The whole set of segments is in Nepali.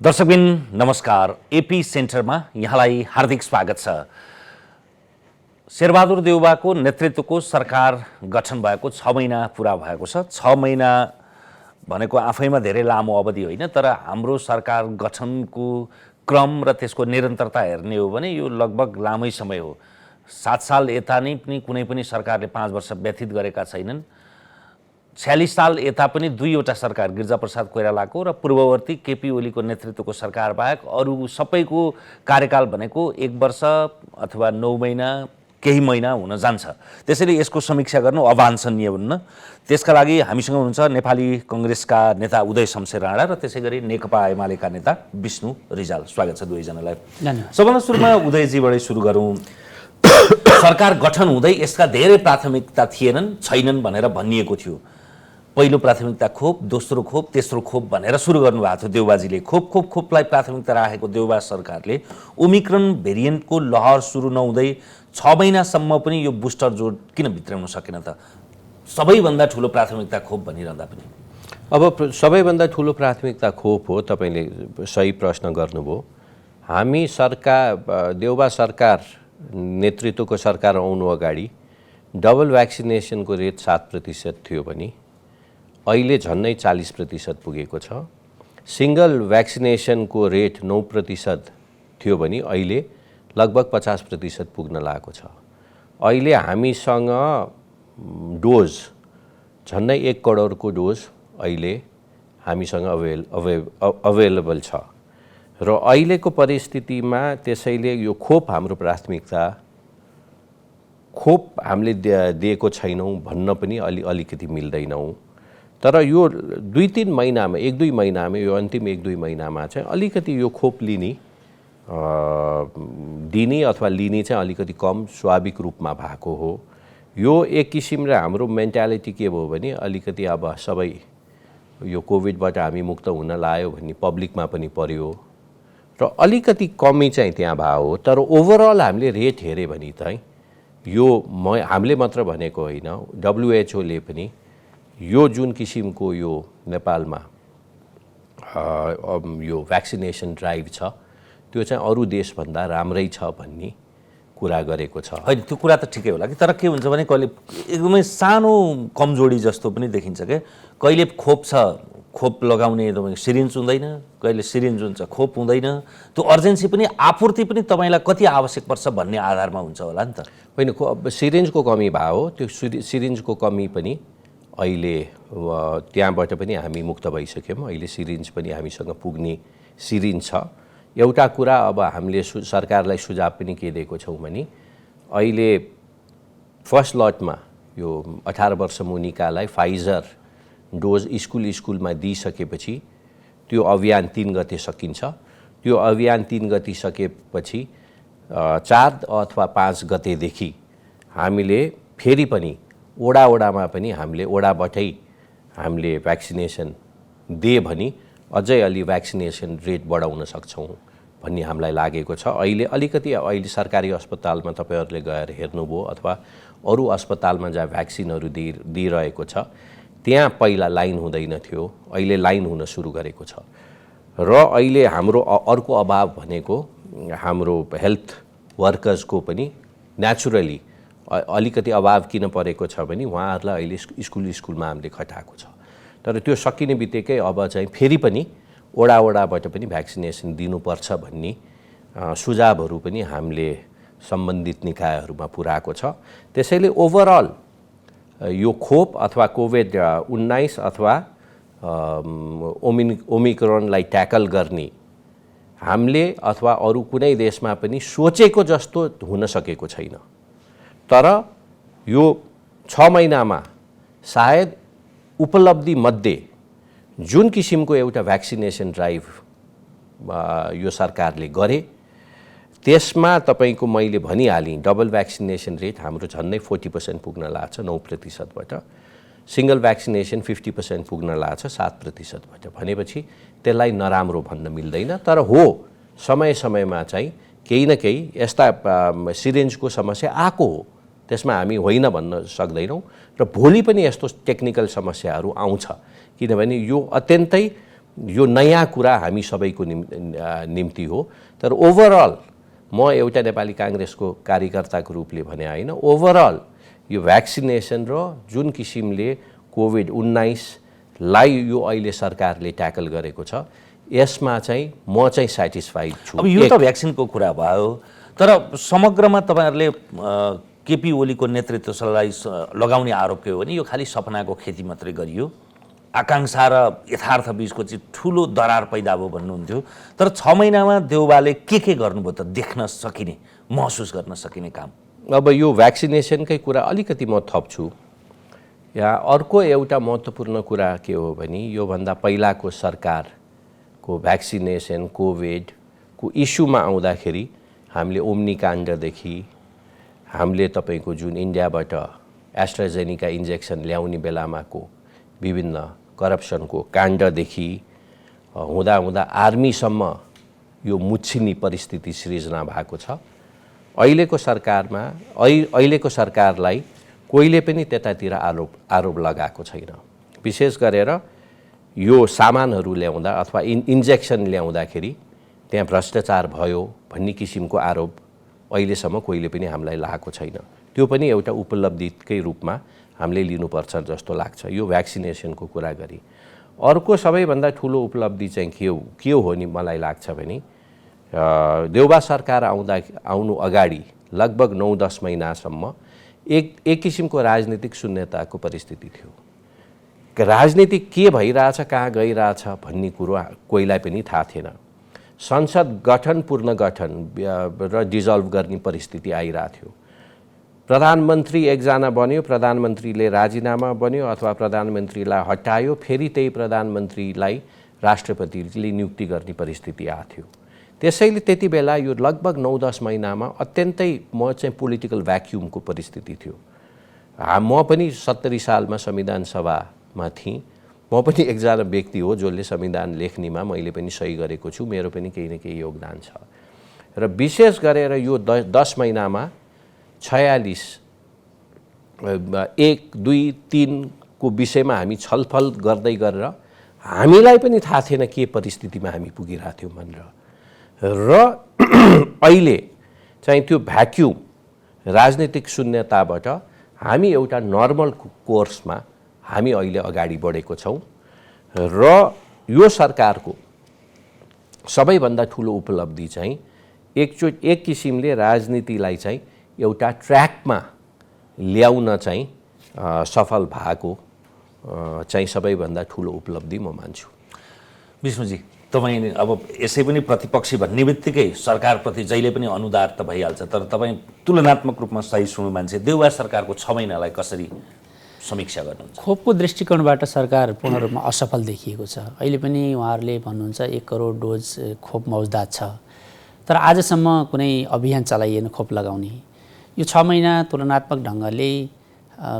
दर्शकबिन नमस्कार। एपी सेन्टरमा यहाँलाई हार्दिक स्वागत छ। शेरबहादुर देउवाको नेतृत्वको सरकार गठन भएको 6 महिना पुरा भएको छ। 6 महिना भनेको आफैमा धेरै लामो अवधि होइन, तर हाम्रो सरकार गठनको क्रम र त्यसको निरन्तरता हेर्ने हो भने यो लगभग लामै समय हो। 7 साल यता नै पनि कुनै पनि सरकारले 5 वर्ष व्यतीत गरेका छैनन्। 46 साल यता पनि 2वटा सरकार, गिरिजाप्रसाद कोइरालाको र पूर्ववर्ती केपी ओलीको नेतृत्वको सरकार बाहेक अरू सबैको कार्यकाल भनेको 1 वर्ष अथवा 9 महिना केही महिना हुन जान्छ। त्यसैले यसको समीक्षा गर्नु अवाञ्छनीय हुन्न। त्यसका लागि हामीसँग हुनुहुन्छ नेपाली कांग्रेसका नेता उदय शमशेर राणा र त्यसैगरी नेकपा एमालेका नेता विष्णु रिजाल। स्वागत छ दुवैजनालाई। सबभन्दा सुरुमा उदयजीबाटै सुरु गरौँ। सरकार गठन हुँदै यसका धेरै प्राथमिकता छैनन् भनेर भनिएको थियो। पहिलो प्राथमिकता खोप, दोस्रो खोप, तेस्रो खोप भनेर सुरु गर्नुभएको थियो देउबाजीले। खोपलाई प्राथमिकता राखेको देउबा सरकारले ओमिक्रन भेरिएन्टको लहर सुरु नहुँदै 6 महिनासम्म पनि यो बुस्टर जोड किन भित्राउन सकेन त? सबैभन्दा ठुलो प्राथमिकता खोप भनिरहँदा पनि। अब सबैभन्दा ठुलो प्राथमिकता खोप हो। तपाईले सही प्रश्न गर्नुभयो। हामी सरकार, देउबा सरकार नेतृत्वको सरकार आउनु अगाडि डबल भ्याक्सिनेसनको रेट 7% थियो भने अहिले झन्नै 40% पुगेको छ। सिंगल भ्याक्सिनेसनको रेट 9% थियो भने अहिले लगभग 50% पुग्न लागेको छ। अहिले हामीसँग डोज झन्नै 1 करोडको डोज अहिले हामीसँग अवेलेबल छ र अहिलेको परिस्थितिमा त्यसैले यो खोप हाम्रो प्राथमिकता, खोप हामीले दिएको छैनौँ भन्न पनि अलिकति मिल्दैनौँ। तर यो 2-3 महिनामा, 1-2 महिनामा, यो अन्तिम 1-2 महिनामा चाहिँ अलिकति यो खोप दिने अथवा लिने चाहिँ अलिकति कम स्वाभाविक रूपमा भएको हो। यो एक किसिमले हाम्रो मेन्टालिटी के भयो भने अलिकति अब सबै यो कोभिडबाट हामी मुक्त हुन लाग्यो भन्ने पब्लिकमा पनि पर्यो र अलिकति कमी चाहिँ त्यहाँ भयो हो। तर ओभरअल हामीले रेट हेऱ्यो भने चाहिँ यो हामीले मात्र भनेको होइन, WHO ले पनि यो जुन किसिमको यो नेपालमा यो भ्याक्सिनेसन ड्राइभ छ त्यो चाहिँ अरू देशभन्दा राम्रै छ भन्ने कुरा गरेको छ। होइन, त्यो कुरा त ठिकै होला कि, तर के हुन्छ भने कहिले एकदमै सानो कमजोरी जस्तो पनि देखिन्छ के। कहिले खोप छ, खोप लगाउने तपाईको सिरिन्ज हुँदैन, कहिले सिरिन्ज हुन्छ खोप हुँदैन। त्यो अर्जेन्सी पनि, आपूर्ति पनि तपाईँलाई कति आवश्यक पर्छ भन्ने आधारमा हुन्छ होला नि त। होइन, सिरिन्जको कमी भयो। त्यो सिरिन्जको कमी पनि अहिले त्यहाँबाट पनि हामी मुक्त भइसक्यौँ। अहिले सिरिन्ज पनि हामीसँग पुग्ने सिरिन्ज छ। एउटा कुरा अब हामीले सरकारलाई सुझाव पनि के दिएको छौँ भने अहिले फर्स्ट लटमा यो 18 वर्ष मुनिकालाई फाइजर डोज स्कुलमा दिइसकेपछि त्यो अभियान 3 गते सकिन्छ। त्यो अभियान 3 गते सकेपछि 4 अथवा 5 गतेदेखि हामीले फेरि पनि वडामा पनि हामीले वडाबाटै हामीले भ्याक्सिनेसन दिए भने अझै अलि भ्याक्सिनेसन रेट बढाउन सक्छौँ भन्ने हामीलाई लागेको छ। अहिले सरकारी अस्पतालमा तपाईहरूले गएर हेर्नुभयो अथवा अरू अस्पतालमा जहाँ भ्याक्सिनहरू दिइरहेको छ त्यहाँ पहिला लाइन हुँदैन थियो, अहिले लाइन हुन सुरु गरेको छ। र अहिले हाम्रो अर्को अभाव भनेको हाम्रो हेल्थ वर्कर्सको पनि नेचुरली अलिकति अभाव किन परेको छ भने उहाँहरूलाई अहिले स्कुलमा हामीले खटाएको छ। तर त्यो सकिने बित्तिकै अब चाहिँ फेरि पनि वडाबाट पनि भ्याक्सिनेसन दिनुपर्छ भन्ने सुझावहरू पनि हामीले सम्बन्धित निकायहरूमा पुर्याएको छ। त्यसैले ओभरअल यो खोप अथवा कोभिड-19 अथवा ओमिक्रोनलाई ट्याकल गर्ने हामीले अथवा अरू कुनै देशमा पनि सोचेको जस्तो हुन सकेको छैन। तर यो 6 महिनामा सायद उपलब्धि मध्ये जुन किसिमको एउटा भ्याक्सिनेसन ड्राइभ यो सरकारले गरे त्यसमा तपाईको मैले भनिहालेँ डबल भ्याक्सिनेसन रेट हाम्रो झन्नै 40% पुग्न लाग्छ 9%बाट। सिंगल भ्याक्सिनेसन 50% पुग्न लाग्छ 7%बाट। भनेपछि त्यसलाई नराम्रो भन्न मिल्दैन। तर हो, समयमा चाहिँ केही न केही यस्ता सिरिन्जको समस्या आएको हो, त्यसमा हामी होइन भन्न सक्दैनौँ। र भोलि पनि यस्तो टेक्निकल समस्याहरू आउँछ किनभने यो अत्यन्तै यो नयाँ कुरा हामी सबैको निम्ति हो। तर ओभरअल म एउटा नेपाली काङ्ग्रेसको कार्यकर्ताको रूपले भने होइन, ओभरअल यो भ्याक्सिनेसन र जुन किसिमले कोभिड-19लाई यो अहिले सरकारले ट्याकल गरेको छ, यसमा चाहिँ म चाहिँ सेटिस्फाइड छु। अब यो त भ्याक्सिनको कुरा भयो, तर समग्रमा तपाईँहरूले केपी ओलीको नेतृत्वलाई लगाउने आरोप के हो भने यो खालि सपनाको खेती मात्रै गरियो, आकाङ्क्षा र यथार्थ बीचको चाहिँ ठुलो दरार पैदा भयो भन्नुहुन्थ्यो। तर 6 महिनामा देउबाले के गर्नुभयो त देख्न सकिने, महसुस गर्न सकिने काम? अब यो भ्याक्सिनेसनकै कुरा अलिकति म थप्छु। यहाँ अर्को एउटा महत्त्वपूर्ण कुरा के हो भने योभन्दा पहिलाको सरकारको भ्याक्सिनेसन कोभिडको इस्युमा आउँदाखेरि हामीले ओम्नी काण्डदेखि हामीले तपाईँको जुन इन्डियाबाट एस्ट्राजेनिका इन्जेक्सन ल्याउने बेलामाको विभिन्न करप्सनको काण्डदेखि हुँदा आर्मीसम्म यो मुच्छिने परिस्थिति सृजना भएको छ। अहिलेको सरकारलाई कोहीले पनि त्यतातिर आरोप लगाएको छैन। विशेष गरेर यो सामानहरू ल्याउँदा अथवा इन्जेक्सन ल्याउँदाखेरि त्यहाँ भ्रष्टाचार भयो भन्ने किसिमको आरोप अहिलेसम्म कोहीले पनि हामीलाई लागेको छैन। त्यो पनि एउटा उपलब्धिकै रूपमा हामीले लिनुपर्छ जस्तो लाग्छ यो भ्याक्सिनेसनको कुरा गरी। अर्को सबैभन्दा ठुलो उपलब्धि चाहिँ के हो नि मलाई लाग्छ भने देउबा सरकार आउनु अगाडि लगभग 9-10 महिनासम्म एक किसिमको राजनीतिक शून्यताको परिस्थिति थियो। राजनीति के भइरहेछ, कहाँ गइरहेछ भन्ने कुरो कोहीलाई पनि थाहा थिएन। संसद गठन पुनर्गठन र डिजल्भ गर्ने परिस्थिति आइरहेको थियो। प्रधानमन्त्री एकजना बन्यो, प्रधानमन्त्रीले राजीनामा बन्यो अथवा प्रधानमन्त्रीलाई हटायो, फेरि त्यही प्रधानमन्त्रीलाई राष्ट्रपतिले नियुक्ति गर्ने परिस्थिति आएको थियो। त्यसैले त्यति बेला यो लगभग 9-10 महिनामा अत्यन्तै म चाहिँ पोलिटिकल भ्याक्युमको परिस्थिति थियो। म पनि 70 सालमा संविधान सभामा थिएँ। म पनि एकजना व्यक्ति हो जसले संविधान लेख्नेमा मैले पनि सही गरेको छु, मेरो पनि केही न केही योगदान छ। र विशेष गरेर यो 10 महिनामा 46 1, 2, 3 को विषयमा हामी छलफल गर्दै गरेर हामीलाई पनि थाहा थिएन के परिस्थितिमा हामी पुगिरहेको थियौँ भनेर। र अहिले चाहिँ त्यो भ्याक्युम राजनीतिक शून्यताबाट हामी एउटा नर्मल कोर्समा हामी अहिले अगाडि बढेको छौँ। र यो सरकारको सबैभन्दा ठुलो उपलब्धि चाहिँ एक किसिमले राजनीतिलाई चाहिँ एउटा ट्र्याकमा ल्याउन चाहिँ सफल भएको चाहिँ सबैभन्दा ठुलो उपलब्धि म मान्छु। विष्णुजी, तपाईँ अब यसै पनि प्रतिपक्षी भन्ने बित्तिकै सरकारप्रति जहिले पनि अनुदार त भइहाल्छ, तर तपाईँ तुलनात्मक रूपमा सहिष्णु मान्छे, देउबा सरकारको 6 महिनालाई कसरी समीक्षा गर्नुहुन्छ? खोपको दृष्टिकोणबाट सरकार पूर्ण रूपमा असफल देखिएको छ। अहिले पनि उहाँहरूले भन्नुहुन्छ 1 करोड डोज खोप मौजदात छ, तर आजसम्म कुनै अभियान चलाइएन खोप लगाउने। यो 6 महिना तुलनात्मक ढङ्गले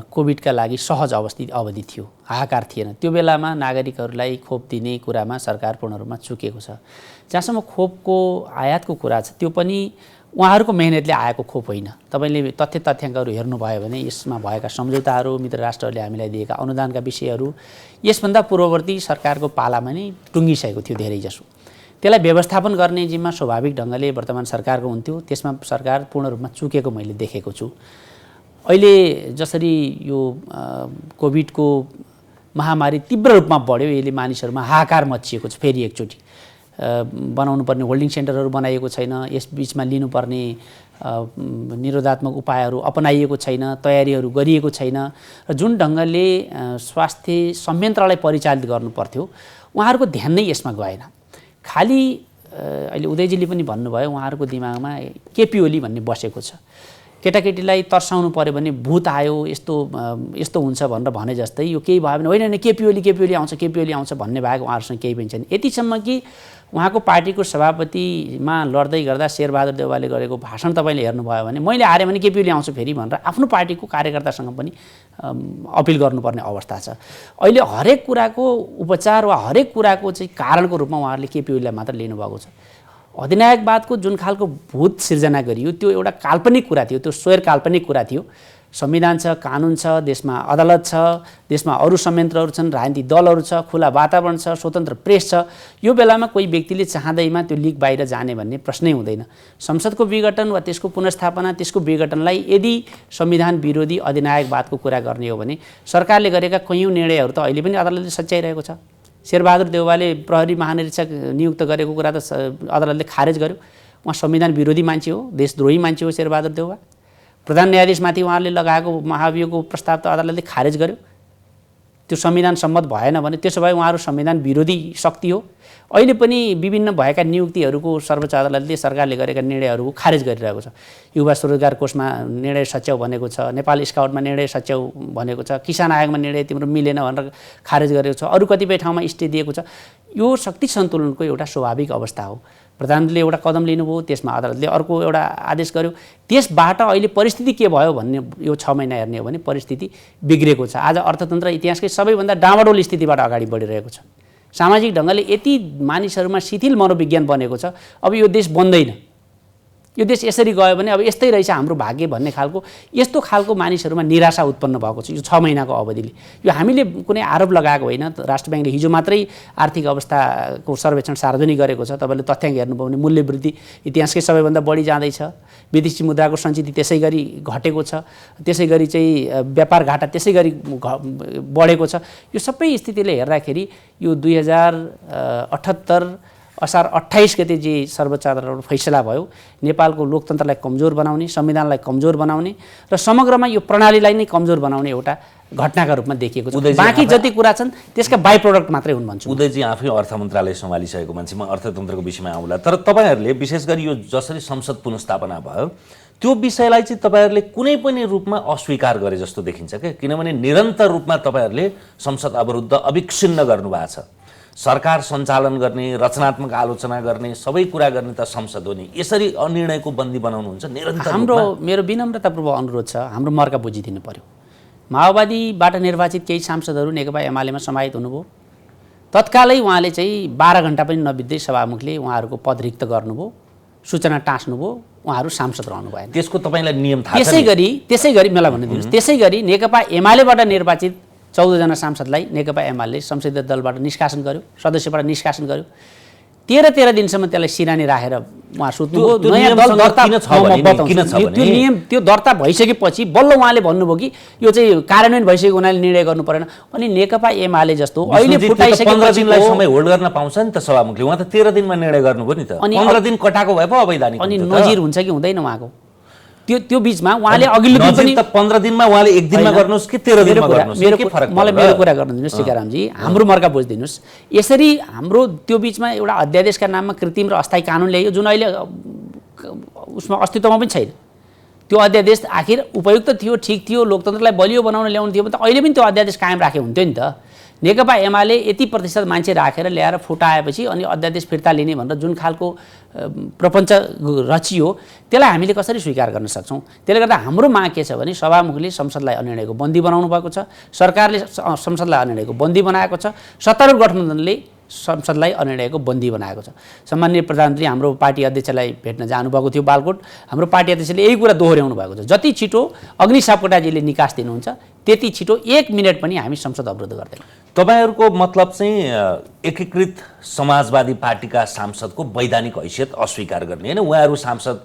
कोभिडका लागि सहज अवधि थियो, हाहाकार थिएन। त्यो बेलामा नागरिकहरूलाई खोप दिने कुरामा सरकार पूर्ण रूपमा चुकेको छ। जहाँसम्म खोपको आयातको कुरा छ, त्यो पनि उहाँहरूको मेहनतले आएको खोप होइन। तपाईँले तथ्याङ्कहरू हेर्नुभयो भने यसमा भएका सम्झौताहरू, मित्र राष्ट्रहरूले हामीलाई दिएका अनुदानका विषयहरू यसभन्दा पूर्ववर्ती सरकारको पालामा नै टुङ्गिसकेको थियो धेरैजसो। त्यसलाई व्यवस्थापन गर्ने जिम्मा स्वाभाविक ढङ्गले वर्तमान सरकारको हुन्थ्यो, त्यसमा सरकार पूर्ण रूपमा चुकेको मैले देखेको छु। अहिले जसरी यो कोभिडको महामारी तीव्र रूपमा बढ्यो, यसले मानिसहरूमा हाहाकार मचिएको छ। फेरि एकचोटि बनाउनु पर्ने होल्डिङ सेन्टरहरू बनाइएको छैन, यस बिचमा लिनुपर्ने निरोधात्मक उपायहरू अपनाइएको छैन, तयारीहरू गरिएको छैन। र जुन ढङ्गले स्वास्थ्य संयन्त्रलाई परिचालित गर्नु पर्थ्यो उहाँहरूको ध्यान नै यसमा गएन। खालि अहिले उदयजीले पनि भन्नुभयो उहाँहरूको दिमागमा केपी ओली भन्ने बसेको छ। केटाकेटीलाई तर्साउनु पर्यो भने भूत आयो यस्तो हुन्छ भनेर भने जस्तै यो केही भयो भने होइन केपी ओली आउँछ भन्ने बाहेक उहाँहरूसँग केही पनि छैन। यतिसम्म कि उहाँको पार्टीको सभापतिमा लड्दै गर्दा शेरबहादुर देउवाले गरेको भाषण तपाईँले हेर्नुभयो भने मैले हारेँ भने केपी ओली आउँछु फेरि भनेर आफ्नो पार्टीको कार्यकर्तासँग पनि अपिल गर्नुपर्ने अवस्था छ। अहिले हरेक कुराको उपचार वा हरेक कुराको चाहिँ कारणको रूपमा उहाँहरूले केपी ओलीलाई मात्र लिनुभएको छ। अधिनायकवादको जुन खालको भूत सिर्जना गरियो त्यो एउटा काल्पनिक कुरा थियो, त्यो स्वैर काल्पनिक कुरा थियो। संविधान छ, कानुन छ, देशमा अदालत छ, देशमा अरू संयन्त्रहरू छन्, राजनीतिक दलहरू छ, खुला वातावरण छ, स्वतन्त्र प्रेस छ। यो बेलामा कोही व्यक्तिले चाहँदैमा त्यो लिक बाहिर जाने भन्ने प्रश्नै हुँदैन। संसदको विघटन वा त्यसको पुनर्स्थापना, त्यसको विघटनलाई यदि संविधान विरोधी अधिनायकवादको कुरा गर्ने हो भने सरकारले गरेका कैयौँ निर्णयहरू त अहिले पनि अदालतले सच्याइरहेको छ। शेरबहादुर देउवाले प्रहरी महानिरीक्षक नियुक्त गरेको कुरा त अदालतले खारेज गर्यो। उहाँ संविधान विरोधी मान्छे हो, देशद्रोही मान्छे हो शेरबहादुर देउवा। प्रधान न्यायाधीशमाथि उहाँले लगाएको महाभियोगको प्रस्ताव त अदालतले खारेज गर्यो। त्यो संविधान सम्मत भएन भने त्यसो भए उहाँहरू संविधान विरोधी शक्ति हो। अहिले पनि विभिन्न भएका नियुक्तिहरूको सर्वोच्च अदालतले सरकारले गरेका निर्णयहरू खारेज गरिरहेको छ। युवा स्वरोजगार कोषमा निर्णय सच्याउ भनेको छ, नेपाल स्काउटमा निर्णय सच्याउ भनेको छ, किसान आयोगमा निर्णय तिम्रो मिलेन भनेर खारेज गरेको छ, अरू कतिपय ठाउँमा स्टे दिएको छ। यो शक्ति सन्तुलनको एउटा स्वाभाविक अवस्था हो। प्रधानमन्त्रीले एउटा कदम लिनुभयो, त्यसमा अदालतले अर्को एउटा आदेश गर्यो। त्यसबाट अहिले परिस्थिति के भयो भन्ने यो 6 महिना हेर्ने हो भने परिस्थिति बिग्रेको छ। आज अर्थतन्त्र इतिहासकै सबैभन्दा डामाडोल स्थितिबाट अगाडि बढिरहेको छ। सामाजिक ढङ्गले यति मानिसहरूमा शिथिल मनोविज्ञान बनेको छ, अब यो देश बन्दैन, यो देश यसरी गयो भने अब यस्तै रहेछ हाम्रो भाग्य भन्ने खालको यस्तो खालको मानिसहरूमा निराशा उत्पन्न भएको छ यो 6 महिनाको अवधिले। यो हामीले कुनै आरोप लगाएको होइन। राष्ट्र ब्याङ्कले हिजो मात्रै आर्थिक अवस्थाको सर्वेक्षण सार्वजनिक गरेको छ। तपाईँले तथ्याङ्क हेर्नुभयो भने मूल्य वृद्धि इतिहासकै सबैभन्दा बढी जाँदैछ, विदेशी मुद्राको सञ्चित त्यसै गरी घटेको छ, त्यसै गरी चाहिँ व्यापार घाटा त्यसै गरी बढेको छ। यो सबै स्थितिले हेर्दाखेरि यो 2078 असार 28 गते जे सर्वोच्च अदालतबाट फैसला भयो, नेपालको लोकतन्त्रलाई कमजोर बनाउने, संविधानलाई कमजोर बनाउने र समग्रमा यो प्रणालीलाई नै कमजोर बनाउने एउटा घटनाका रूपमा देखिएको छ। बाँकी जति कुरा छन् त्यसका बाई प्रोडक्ट मात्रै हुन् भन्छु। उदयजी आफै अर्थ मन्त्रालय सम्हालिसकेको मान्छे, म अर्थतन्त्रको विषयमा आउँला। तर तपाईँहरूले विशेष गरी यो जसरी संसद पुनर्स्थापना भयो त्यो विषयलाई चाहिँ तपाईँहरूले कुनै पनि रूपमा अस्वीकार गरे जस्तो देखिन्छ क्या। किनभने निरन्तर रूपमा तपाईँहरूले संसद अवरुद्ध अविच्छिन्न गर्नुभएको छ। सरकार सञ्चालन गर्ने, रचनात्मक आलोचना गर्ने, सबै कुरा गर्ने त संसद हो नि। यसरी अनिर्णयको बन्दी बनाउनुहुन्छ निरन्तर रूपमा। मेरो विनम्रतापूर्वक अनुरोध छ, हाम्रो मर्का बुझिदिनु पर्यो। माओवादीबाट निर्वाचित केही सांसदहरू नेकपा एमालेमा समाहित हुनुभयो। तत्कालै उहाँले चाहिँ 12 घण्टा पनि नबित्दै सभामुखले उहाँहरूको पद रिक्त गर्नुभयो, सूचना टाँस्नुभयो, उहाँहरू सांसद रहनु भएन। त्यसको तपाईँलाई नियम थाहा छ? त्यसै गरी मलाई भनिदिनुहोस्, त्यसै गरी नेकपा एमालेबाट निर्वाचित 14 जना सांसदलाई नेकपा एमाले संसदीय दलबाट निष्कासन गर्यो, सदस्यबाट निष्कासन गर्यो। 13 दिनसम्म त्यसलाई सिरानी राखेर उहाँ सुत्नुभयो। नयाँ दल दर्ता त्यो नियम त्यो दर्ता भइसकेपछि बल्ल उहाँले भन्नुभयो कि यो चाहिँ कार्यान्वयन भइसकेको हुनाले निर्णय गर्नु परेन। अनि नेकपा एमाले जस्तो अहिले फुटाइसकेपछि 15 दिनलाई समय होल्ड गर्न पाउँछ नि त सभामुखले। उहाँ त 13 दिनमा निर्णय गर्नुभयो नि त। 15 दिन कटाको भए पो अवैधानिक। अनि नजिर हुन्छ कि हुँदैन उहाँको त्यो बीचमा उहाँले अघिल्लो दिन पनि 15 दिनमा उहाँले 1 दिनमा गर्नुहोस् कि 13 दिनमा गर्नुहोस्, के फरक पर्छ? मलाई मेरो कुरा गर्न दिनुहोस् सीतारामजी, हाम्रो मर्का बुझिदिनुहोस्। यसरी हाम्रो त्यो बीचमा एउटा अध्यादेशका नाममा कृत्रिम र अस्थायी कानुन ल्याइयो जुन अहिले उसमा अस्तित्वमा पनि छैन। त्यो अध्यादेश आखिर उपयुक्त थियो, ठिक थियो, लोकतन्त्रलाई बलियो बनाउन ल्याउनु थियो भने त अहिले पनि त्यो अध्यादेश कायम राखे हुन्थ्यो नि त। नेकपा एमाले यति प्रतिशत मान्छे राखेर ल्याएर फुटाएपछि अनि अध्यादेश फिर्ता लिने भनेर जुन खालको प्रपञ्च रचियो त्यसलाई हामीले कसरी स्वीकार गर्न सक्छौँ? त्यसले गर्दा हाम्रो माग के छ भने सभामुखले संसदलाई अनिर्णयको बन्दी बनाउनु भएको छ, सरकारले संसदलाई अनिर्णयको बन्दी बनाएको छ, सत्तारूढ गठबन्धनले संसदलाई अनिर्णयको बन्दी बनाएको छ। सम्माननीय प्रधानमन्त्री हाम्रो पार्टी अध्यक्षलाई भेट्न जानुभएको थियो बालकोट। हाम्रो पार्टी अध्यक्षले यही कुरा दोहोऱ्याउनु भएको छ, जति छिटो अग्नि सापकोटाजीले निकास दिनुहुन्छ त्यति छिटो 1 मिनट पनि हामी संसद अवरुद्ध गर्दैनौँ। तपाईँहरूको मतलब चाहिँ एकीकृत समाजवादी पार्टीका सांसदको वैधानिक हैसियत अस्वीकार गर्ने होइन? उहाँहरू सांसद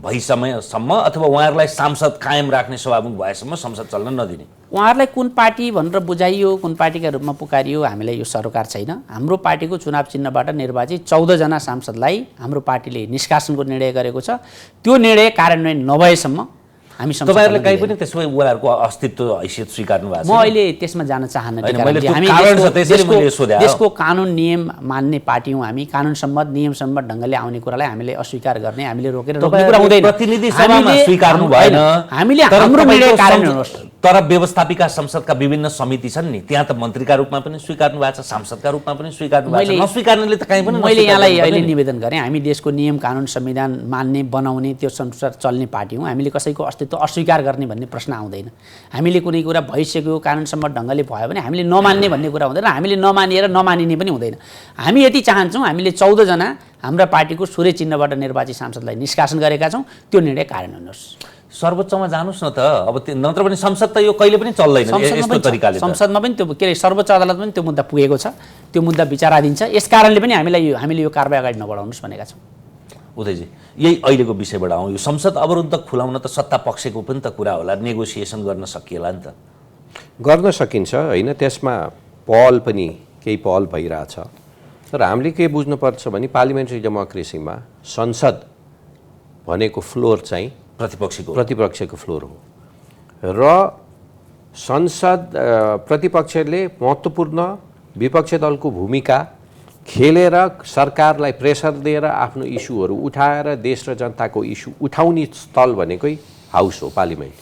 भइसम्म अथवा उहाँहरूलाई सांसद कायम राख्ने सभामुख भएसम्म संसद चल्न नदिने? उहाँहरूलाई कुन पार्टी भनेर बुझाइयो, कुन पार्टीका रूपमा पुकारियो, हामीलाई यो सरोकार छैन। हाम्रो पार्टीको चुनाव चिन्हबाट निर्वाचित 14 जना सांसदलाई हाम्रो पार्टीले निष्कासनको निर्णय गरेको छ। त्यो निर्णय कार्यान्वयन नभएसम्म हामी तपाईहरुले कहीँ पनि त्यसो भए उहाँहरूको अस्तित्व हैसियत स्वीकार्नु भएको छ? म अहिले त्यसमा जान चाहन्न। देशको कानुन नियम मान्ने पार्टी हौँ हामी। कानुन सम्मत नियम सम्मत ढङ्गले आउने कुरालाई हामीले अस्वीकार गर्ने, हामीले रोकेर रोक्ने कुरा हुँदैन। प्रतिनिधि सभामा स्वीकार्नु भएन, हामीले हाम्रो निर्णय कार्यान्वयन होस्। तर व्यवस्थापिका संसदका विभिन्न समिति छन् नि, त्यहाँ त मन्त्रीका रूपमा पनि स्वीकार्नु भएको छ, सांसदका रूपमा पनि स्वीकार्नु भएको छ। नस्वीकार्नेले त कहीँ पनि मैले यहाँलाई अहिले निवेदन गरेँ, हामी देशको नियम कानुन संविधान मान्ने बनाउने त्यो अनुसार चल्ने पार्टी हौँ। हामीले कसैको अस्तित्व अस्वीकार गर्ने भन्ने प्रश्न आउँदैन। हामीले कुनै कुरा भइसक्यो कानुनसम्म ढङ्गले भयो भने हामीले नमान्ने भन्ने कुरा हुँदैन, हामीले नमानिएर नमानिने पनि हुँदैन। हामी यति चाहन्छौँ, हामीले 14 जना हाम्रा पार्टीको सूर्य चिन्हबाट निर्वाचित सांसदलाई निष्कासन गरेका छौँ, त्यो निर्णय कार्यान्वयन होस्। सर्वोच्चमा जानुस् न त। अब नत्र पनि संसद त यो कहिले पनि चल्दैन यस्तो तरिकाले। संसदमा पनि त्यो के अरे सर्वोच्च अदालतमा पनि त्यो मुद्दा पुगेको छ, त्यो मुद्दा विचाराधीन छ। यस कारणले पनि हामीले यो कारबाही अगाडि नबढाउनुहोस् भनेका छौँ। उदयजी, यही अहिलेको विषयबाट आउँ। यो संसद अवरुद्ध खुलाउन त सत्ता पक्षको पनि त कुरा होला, नेगोसिएसन गर्न सकिएला नि त। गर्न सकिन्छ होइन, त्यसमा पहल पनि केही पहल भइरहेछ। तर हामीले के बुझ्नुपर्छ भने पार्लिमेन्ट्री डेमोक्रेसीमा संसद भनेको फ्लोर चाहिँ प्रतिपक्षको फ्लोर हो र संसद प्रतिपक्षले महत्त्वपूर्ण विपक्षी दलको भूमिका खेलेर सरकारलाई प्रेसर दिएर आफ्नो इस्युहरू उठाएर देश र जनताको इस्यु उठाउने स्थल भनेकै हाउस हो, पार्लिमेन्ट।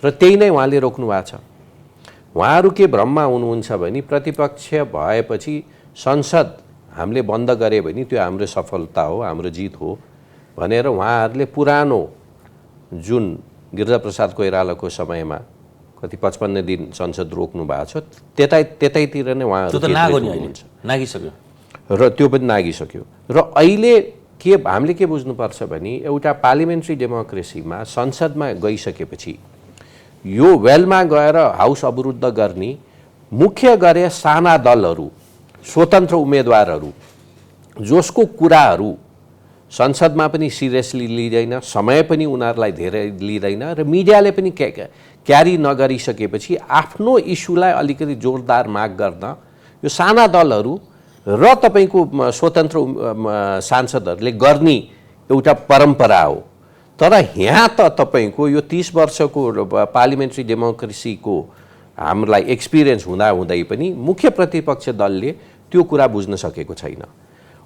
र त्यही नै उहाँले रोक्नु भएको छ। उहाँहरू के भ्रममा हुनुहुन्छ भने प्रतिपक्ष भएपछि संसद हामीले बन्द गरे भने त्यो हाम्रो सफलता हो, हाम्रो जित हो भनेर उहाँहरूले पुरानो जुन गिरिजाप्रसाद कोइरालाको समयमा कति 55 दिन संसद रोक्नु भएको छ, त्यतैतिर नै उहाँहरू नागिसक्यो र त्यो पनि नागिसक्यो। र अहिले हामीले के बुझ्नुपर्छ भने एउटा पार्लिमेन्ट्री डेमोक्रेसीमा संसदमा गइसकेपछि यो वेलमा गएर हाउस अवरुद्ध गर्ने मुख्य गरे साना दलहरू, स्वतन्त्र उम्मेदवारहरू जसको कुराहरू संसदमा पनि सिरियसली लिँदैन, समय पनि उनीहरूलाई धेरै लिँदैन र मिडियाले पनि क्यारी नगरिसकेपछि आफ्नो इस्युलाई अलिकति जोरदार माग गर्न यो साना दलहरू र तपाईको स्वतन्त्र सांसदहरूले गर्ने एउटा परम्परा हो। तर यहाँ त तपाईको यो 30 वर्षको पार्लिमेन्ट्री डेमोक्रेसीको हामीलाई एक्सपिरियन्स हुँदै पनि मुख्य प्रतिपक्ष दलले त्यो कुरा बुझ्न सकेको छैन।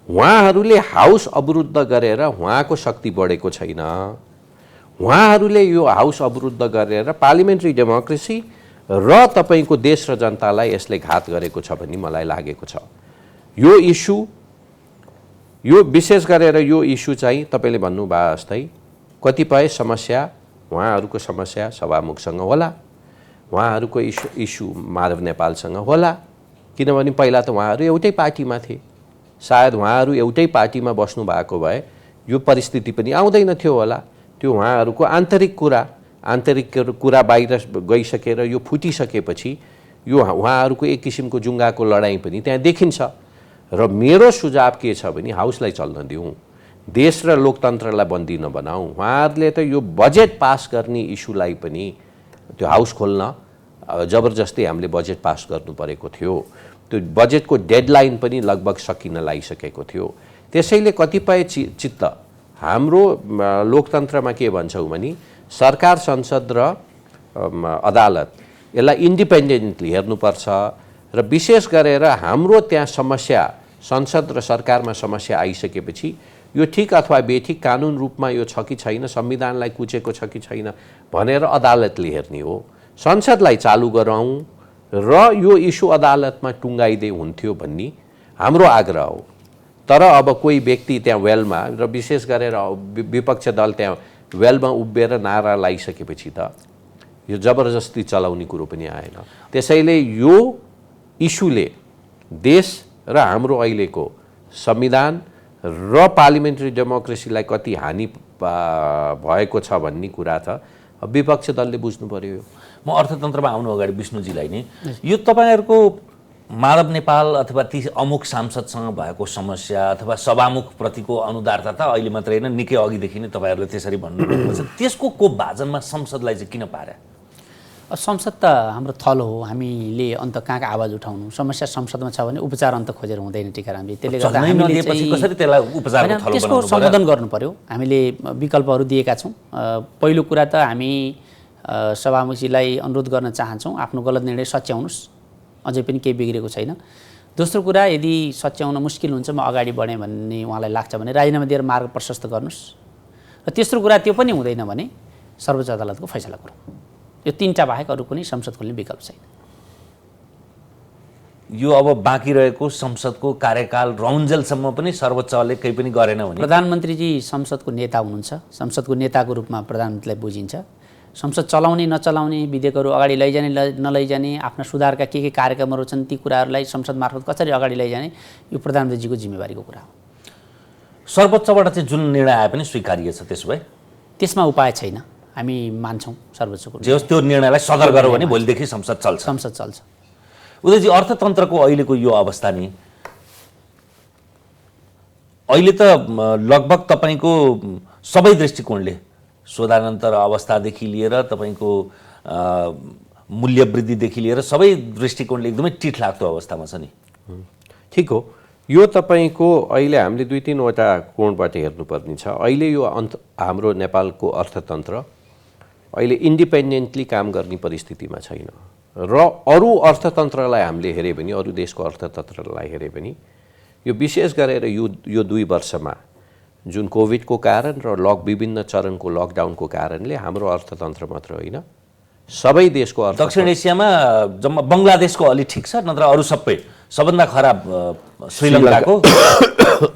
उहाँहरूले हाउस अवरुद्ध गरेर उहाँको शक्ति बढेको छैन। उहाँहरूले यो हाउस अवरुद्ध गरेर पार्लिमेन्ट्री डेमोक्रेसी र तपाईको देश र जनतालाई यसले घात गरेको छ भन्ने मलाई लागेको छ। यो इस्यु, यो विशेष गरेर यो इस्यु चाहिँ तपाईले भन्नुभयो जस्तै कतिपय समस्या उहाँहरूको समस्या सभामुखसँग होला, उहाँहरूको इस्यु माधव नेपालसँग होला, किनभने पहिला त उहाँहरू एउटै पार्टीमा थिए। सायद उहाँहरू एउटै पार्टीमा बस्नु भएको भए यो परिस्थिति पनि आउँदैन थियो होला। त्यो उहाँहरूको आन्तरिक कुरा बाहिर गइसकेर यो फुटिसकेपछि यो उहाँहरूको एक किसिमको जुङ्गाको लडाईँ पनि त्यहाँ देखिन्छ। र मेरो सुझाव के छ भने हाउसलाई चल्न दिउँ, देश र लोकतन्त्रलाई बन्दी नबनाऊ। उहाँहरूले त यो बजेट पास गर्ने इस्युलाई पनि त्यो हाउस खोल्न जबरजस्ती हामीले बजेट पास गर्नु परेको थियो। त्यो बजेटको डेडलाइन पनि लगभग सकिन लागिसकेको थियो। त्यसैले कतिपय चित्त हाम्रो लोकतन्त्रमा के भन्छौँ भने सरकार, संसद र अदालत यसलाई इन्डिपेन्डेन्टली हेर्नुपर्छ र विशेष गरेर हाम्रो त्यहाँ समस्या संसद र सरकारमा समस्या आइसकेपछि यो ठिक अथवा बेठिक कानुन रूपमा यो छ कि छैन, संविधानलाई कुचेको छ कि छैन भनेर अदालतले हेर्ने हो। संसदलाई चालु गराउँ र यो इस्यु अदालतमा टुङ्गाइदिए हुन्थ्यो भन्ने हाम्रो आग्रह हो। तर अब कोही व्यक्ति त्यहाँ वेलमा र विशेष गरेर विपक्ष दल त्यहाँ वेलमा उभिएर नारा लगाइसकेपछि त यो जबरजस्ती चलाउने कुरो पनि आएन। त्यसैले यो इस्युले देश र हाम्रो अहिलेको संविधान र पार्लिमेन्ट्री डेमोक्रेसीलाई कति हानि भएको छ भन्ने कुरा त विपक्ष दलले बुझ्नु पर्यो। म अर्थतन्त्रमा आउनु अगाडि विष्णुजीलाई नै यो तपाईहरुको माधव नेपाल अथवा ती अमुक सांसदसँग भएको समस्या अथवा सभामुख प्रतिको अनुदारता त अहिले मात्रै हैन, निकै अघिदेखि नै तपाईहरुले त्यसरी भन्नुभएको छ। त्यसको कोपभाजनमा संसदलाई चाहिँ किन पार्या? संसद त हाम्रो थलो हो, हामीले अन्त कहाँका आवाज उठाउनु। समस्या संसदमा छ भने उपचार अन्त खोजेर हुँदैन टिकारामले। त्यसले गर्दा हामीले कसरी त्यसलाई उपचारको थलो बनाउनु पर्यो? त्यसको सम्बोधन गर्नु पर्यो। हामीले विकल्पहरू दिएका छौँ। पहिलो कुरा त हामी सभामुखजीलाई अनुरोध गर्न चाहन्छौँ आफ्नो गलत निर्णय सच्याउनुस्, अझै पनि केही बिग्रेको छैन। दोस्रो कुरा, यदि सच्याउन मुस्किल हुन्छ म अगाडि बढेँ भन्ने उहाँलाई लाग्छ भने राजीनामा दिएर मार्ग प्रशस्त गर्नुस्। र तेस्रो कुरा, त्यो पनि हुँदैन भने सर्वोच्च अदालतको फैसला गरौँ। यो 3टा बाहेक अरू कुनै संसद खोल्ने विकल्प छैन। यो अब बाँकी रहेको संसदको कार्यकाल रौन्जेलसम्म पनि सर्वोच्चले केही पनि गरेन भने प्रधानमन्त्रीजी संसदको नेता हुनुहुन्छ, संसदको नेताको रूपमा प्रधानमन्त्रीलाई बुझिन्छ। संसद चलाउने नचलाउने, विधेयकहरू अगाडि लैजाने नलैजाने, आफ्ना सुधारका के कार्यक्रमहरू छन् ती कुराहरूलाई संसद मार्फत कसरी अगाडि लैजाने यो प्रधानमन्त्रीजीको जिम्मेवारीको कुरा हो। सर्वोच्चबाट चाहिँ जुन निर्णय आए पनि स्वीकार्य छ, त्यसो भए त्यसमा उपाय छैन, हामी मान्छौँ सर्वोच्चको जे होस् त्यो निर्णयलाई सदर गरौँ भने भोलिदेखि संसद चल्छ। संसद चल्छ। उदयजी, अर्थतन्त्रको अहिलेको यो अवस्था नि अहिले त लगभग तपाईँको सबै दृष्टिकोणले शोधानन्तर अवस्थादेखि लिएर तपाईँको मूल्य वृद्धिदेखि लिएर सबै दृष्टिकोणले एकदमै टिठ लाग्दो अवस्थामा छ नि। ठिक हो, यो तपाईँको अहिले हामीले 2-3वटा कोणबाट हेर्नुपर्ने छ। अहिले यो हाम्रो नेपालको अर्थतन्त्र अहिले इन्डिपेन्डेन्टली काम गर्ने परिस्थितिमा छैन र अरू अर्थतन्त्रलाई हामीले हेऱ्यो भने, अरू देशको अर्थतन्त्रलाई हेऱ्यो भने यो विशेष गरेर यो 2 वर्षमा जुन कोभिडको कारण र विभिन्न चरणको लकडाउनको कारणले हाम्रो अर्थतन्त्र मात्र होइन सबै देशको दक्षिण एसियामा जम्मा बङ्गलादेशको अलि ठिक छ, नत्र अरू सबै सबभन्दा खराब श्रीलङ्काको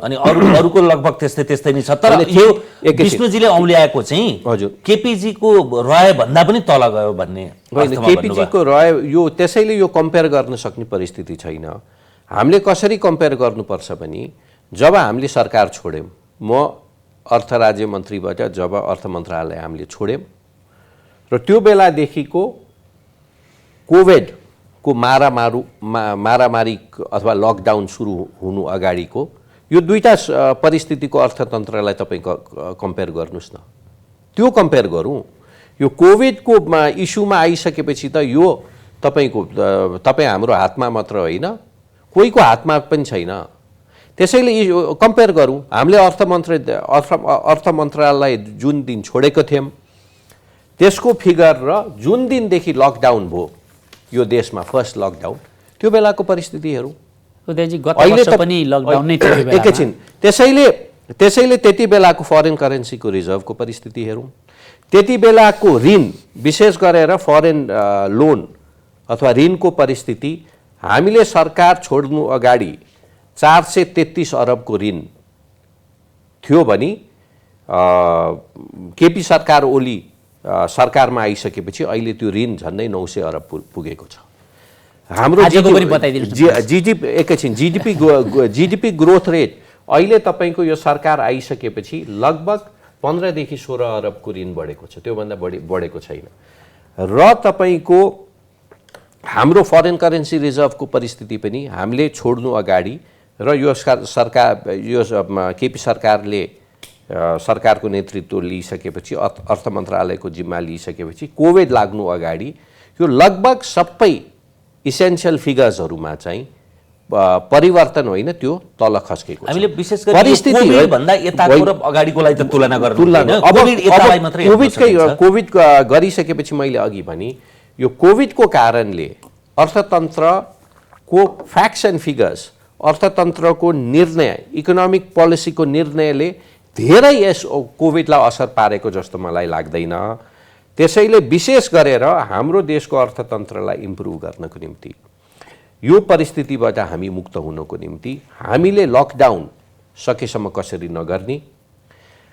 अनि अरूको लगभग त्यस्तै नै छ। तर यो विष्णुजीले औल्याएको चाहिँ हजुर केपीजीको रह्य भन्दा पनि तल गयो भन्ने केपीजीको रह्य यो त्यसैले यो कम्पेयर गर्न सक्ने परिस्थिति छैन। हामीले कसरी कम्पेयर गर्नुपर्छ भने जब हामीले सरकार छोड्यौँ, म अर्थ राज्य मन्त्रीबाट जब अर्थ मन्त्रालय हामीले छोड्यौँ र त्यो बेलादेखिको कोभिडको मारामारी अथवा लकडाउन सुरु हुनु अगाडिको यो 2टा परिस्थितिको अर्थतन्त्रलाई तपाईँ कम्पेयर गर्नुहोस् न। त्यो कम्पेयर गरौँ। यो कोभिडको इस्युमा आइसकेपछि त यो तपाईँ हाम्रो हातमा मात्र होइन, कोहीको हातमा पनि छैन। त्यसैले कम्पेयर गरौँ। हामीले अर्थ मन्त्रालय जुन दिन छोडेको थियौँ त्यसको फिगर र जुन दिनदेखि लकडाउन भयो यो देशमा फर्स्ट लकडाउन, त्यो बेलाको परिस्थिति हेरौँ। उदयजी, गत वर्ष पनि लकडाउन नै थियो बेलामा। एकैछिन, त्यसैले त्यति बेलाको फरेन करेन्सीको रिजर्भको परिस्थिति हेरौँ, त्यति बेलाको ऋण विशेष गरेर फरेन लोन अथवा ऋणको परिस्थिति हामीले सरकार छोड्नु अगाडि 433 अरबको ऋण थियो भने केपी सरकार ओली सरकारमा आइसकेपछि अहिले त्यो ऋण झन्डै 900 अरब पुगेको छ। हाम्रो जिडिपी ग्रोथ रेट अहिले तपाईँको यो सरकार आइसकेपछि लगभग 15 देखि 16 अरबको ऋण बढेको छ, त्योभन्दा बढेको छैन। र तपाईँको हाम्रो फरेन करेन्सी रिजर्भको परिस्थिति पनि हामीले छोड्नु अगाडि र यो केपी सरकारले सरकारको नेतृत्व लिइसकेपछि, अर्थ मन्त्रालयको जिम्मा लिइसकेपछि कोभिड लाग्नु अगाडि यो लगभग सबै इसेन्सियल फिगर्सहरूमा चाहिँ परिवर्तन होइन, त्यो तल खस्केको छ। हामीले विशेष गरी परिस्थिति भन्दा यताको र अगाडिकोलाई त तुलना गर्नु कोभिड गरिसकेपछि मैले अघि भने यो कोभिडको कारणले अर्थतन्त्रको फ्याक्ट्स एन्ड फिगर्स, अर्थतन्त्रको निर्णय, इकोनोमिक पोलिसीको निर्णयले धेरै यस कोभिडलाई असर पारेको जस्तो मलाई लाग्दैन। त्यसैले विशेष गरेर हाम्रो देशको अर्थतन्त्रलाई इम्प्रुभ गर्नको निम्ति, यो परिस्थितिबाट हामी मुक्त हुनको निम्ति हामीले लकडाउन सकेसम्म कसरी नगर्ने,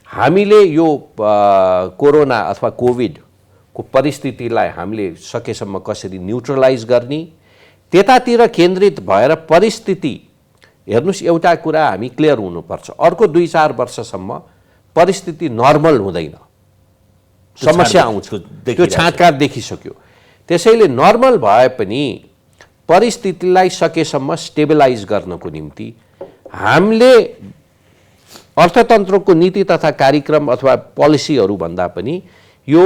हामीले यो कोरोना अथवा कोभिडको परिस्थितिलाई हामीले सकेसम्म कसरी न्युट्रलाइज गर्ने, त्यतातिर केन्द्रित भएर परिस्थिति हेर्नुस्। एउटा कुरा हामी क्लियर हुनुपर्छ, अर्को 2-4 वर्षसम्म परिस्थिति नर्मल हुँदैन, समस्या आउँछ, त्यो छाँटकाट देखिसक्यो। त्यसैले नर्मल भए पनि परिस्थितिलाई सकेसम्म स्टेबलाइज गर्नको निम्ति हामीले अर्थतन्त्रको नीति तथा कार्यक्रम अथवा पोलिसीहरू भन्दा पनि यो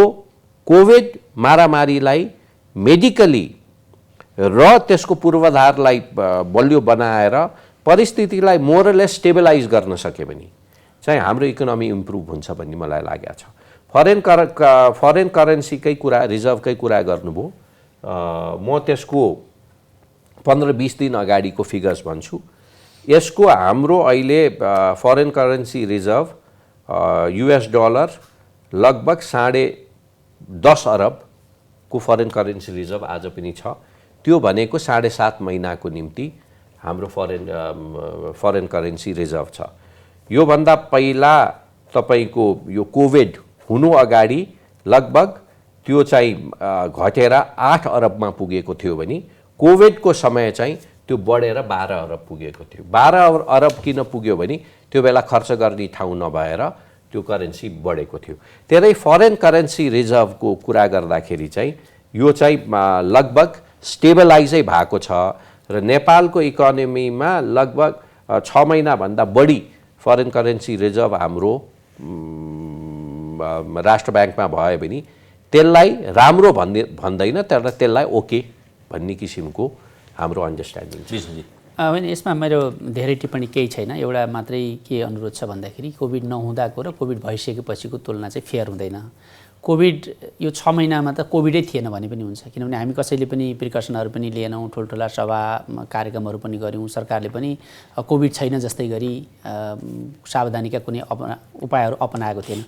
कोभिड महामारीलाई मेडिकली र त्यसको पूर्वाधारलाई बलियो बनाएर परिस्थितिलाई मोरलेस स्टेबलाइज गर्न सक्यो भने चाहिँ हाम्रो इकोनोमी इम्प्रुभ हुन्छ भन्ने मलाई लागेको छ। फरेन करेन्सीकै कुरा, रिजर्भकै कुरा गर्नुभयो, म त्यसको 15-20 दिन अगाडिको फिगर्स भन्छु। यसको हाम्रो अहिले foreign currency reserve US dollar लगभग $10.5 अरबको को फरेन करेन्सी रिजर्भ आज पनि छ। त्यो भनेको 7.5 महिनाको निम्ति हाम्रो फरेन करेन्सी रिजर्भ छ। योभन्दा पहिला तपाईको यो कोभिड हुनु अगाडि लगभग त्यो चाहिँ घटेर 8 अरबमा पुगेको थियो भने कोभिडको समय चाहिँ त्यो बढेर 12 अरब पुगेको थियो। 12 अरब किन पुग्यो भने त्यो बेला खर्च गर्ने ठाउँ नभएर त्यो करेन्सी बढेको थियो। त्यसै फरेन करेन्सी रिजर्भको कुरा गर्दाखेरि चाहिँ यो चाहिँ लगभग स्टेबलाइजै भएको छ र नेपालको इकोनोमीमा लगभग 6 महिनाभन्दा बढी फरेन करेन्सी रिजर्भ हाम्रो राष्ट्र ब्याङ्कमा भयो भने त्यसलाई राम्रो भन्दैन, तर त्यसलाई ओके भन्ने किसिमको हाम्रो अन्डरस्ट्यान्डिङ छ। होइन, यसमा मेरो धेरै टिप्पणी केही छैन। एउटा मात्रै के अनुरोध छ भन्दाखेरि कोभिड नहुँदाको र कोभिड भइसकेपछिको तुलना चाहिँ फेयर हुँदैन। कोभिड यो 6 महिनामा त कोभिडै थिएन भने पनि हुन्छ, किनभने हामी कसैले पनि प्रिकसनहरू पनि लिएनौँ, ठुल्ठुला सभा कार्यक्रमहरू पनि गऱ्यौँ, सरकारले पनि कोभिड छैन जस्तै गरी सावधानीका कुनै उपायहरू अपनाएको थिएन।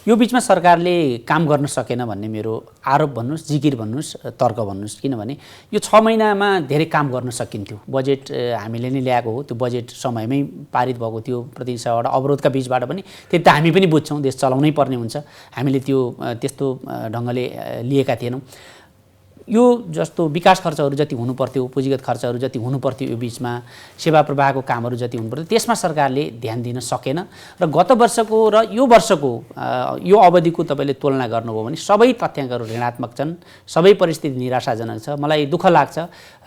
यो बिचमा सरकारले काम गर्न सकेन भन्ने मेरो आरोप भन्नुहोस्, जिकिर भन्नुहोस्, तर्क भन्नुहोस्। किनभने यो 6 महिनामा धेरै काम गर्न सकिन्थ्यो। बजेट हामीले नै ल्याएको हो, त्यो बजेट समयमै पारित भएको थियो। प्रतिनिधि सभाबाट अवरोधका बिचबाट पनि त्यति त हामी पनि बुझ्छौँ, देश चलाउनै पर्ने हुन्छ, हामीले त्यो त्यस्तो ढङ्गले लिएका थिएनौँ। यो जस्तो विकास खर्चहरू जति हुनुपर्थ्यो, पुँजीगत खर्चहरू जति हुनुपर्थ्यो, यो बिचमा सेवा प्रवाहको कामहरू जति हुनुपर्थ्यो, त्यसमा सरकारले ध्यान दिन सकेन। र गत वर्षको र यो वर्षको यो अवधिको तपाईँले तुलना गर्नुभयो भने सबै तथ्याङ्कहरू ऋणात्मक छन्, सबै परिस्थिति निराशाजनक छ। मलाई दुःख लाग्छ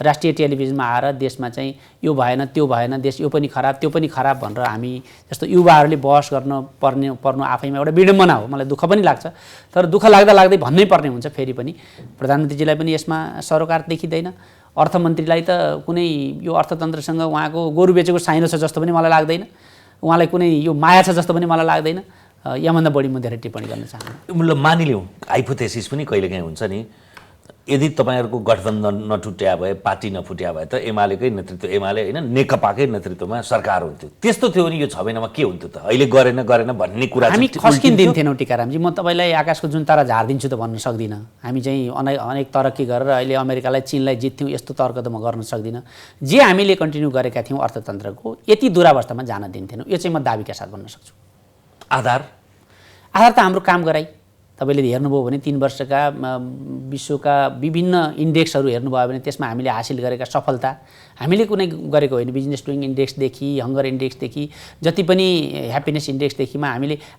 राष्ट्रिय टेलिभिजनमा आएर देशमा चाहिँ यो भएन, त्यो भएन, देश यो पनि खराब, त्यो पनि खराब भनेर हामी जस्तो युवाहरूले बहस पर्नु आफैमा एउटा विडम्बना हो। मलाई दुःख पनि लाग्छ, तर दुःख लाग्दै भन्नै पर्ने हुन्छ। फेरि पनि प्रधानमन्त्रीजीलाई पनि यसमा सरोकार देखिँदैन, अर्थमन्त्रीलाई त कुनै यो अर्थतन्त्रसँग उहाँको गोरु बेचेको साइनो छ जस्तो पनि मलाई लाग्दैन, उहाँलाई कुनै यो माया छ जस्तो पनि मलाई लाग्दैन। यहाँभन्दा बढी म धेरै टिप्पणी गर्न चाहन्छु। मतलब मानिलिउँ, हाइपोथेसिस पनि कहिलेकाहीँ हुन्छ नि, यदि तपाईँहरूको गठबन्धन नटुट्या भए, पार्टी नफुट्या भए त एमालेकै नेतृत्व, एमाले होइन नेकपाकै नेतृत्वमा सरकार हुन्थ्यो। त्यस्तो थियो भने यो 6 महिनामा के हुन्थ्यो त? अहिले गरेन भन्ने कुरा हामी खस्किन्दैनौँ टिकारामजी। म तपाईँलाई आकाशको जुन तारा झारिदिन्छु त भन्न सक्दिनँ। हामी चाहिँ अनेक तरक्की गरेर अहिले अमेरिकालाई, चीनलाई जित्थ्यौँ, यस्तो तर्क त म गर्न सक्दिनँ। जे हामीले कन्टिन्यू गरेका थियौँ अर्थतन्त्रको, यति दुरावस्थामा जान दिन्थेनौँ, यो चाहिँ म दाबीका साथ भन्न सक्छु। आधार त हाम्रो काम गराइ। तपाईँले हेर्नुभयो भने 3 वर्षका विश्वका विभिन्न इन्डेक्सहरू हेर्नुभयो भने त्यसमा हामीले हासिल गरेका सफलता हामीले कुनै गरेको होइन। बिजनेस डुइङ इन्डेक्सदेखि, हङ्गर इन्डेक्सदेखि, जति पनि ह्याप्पिनेस इन्डेक्सदेखिमा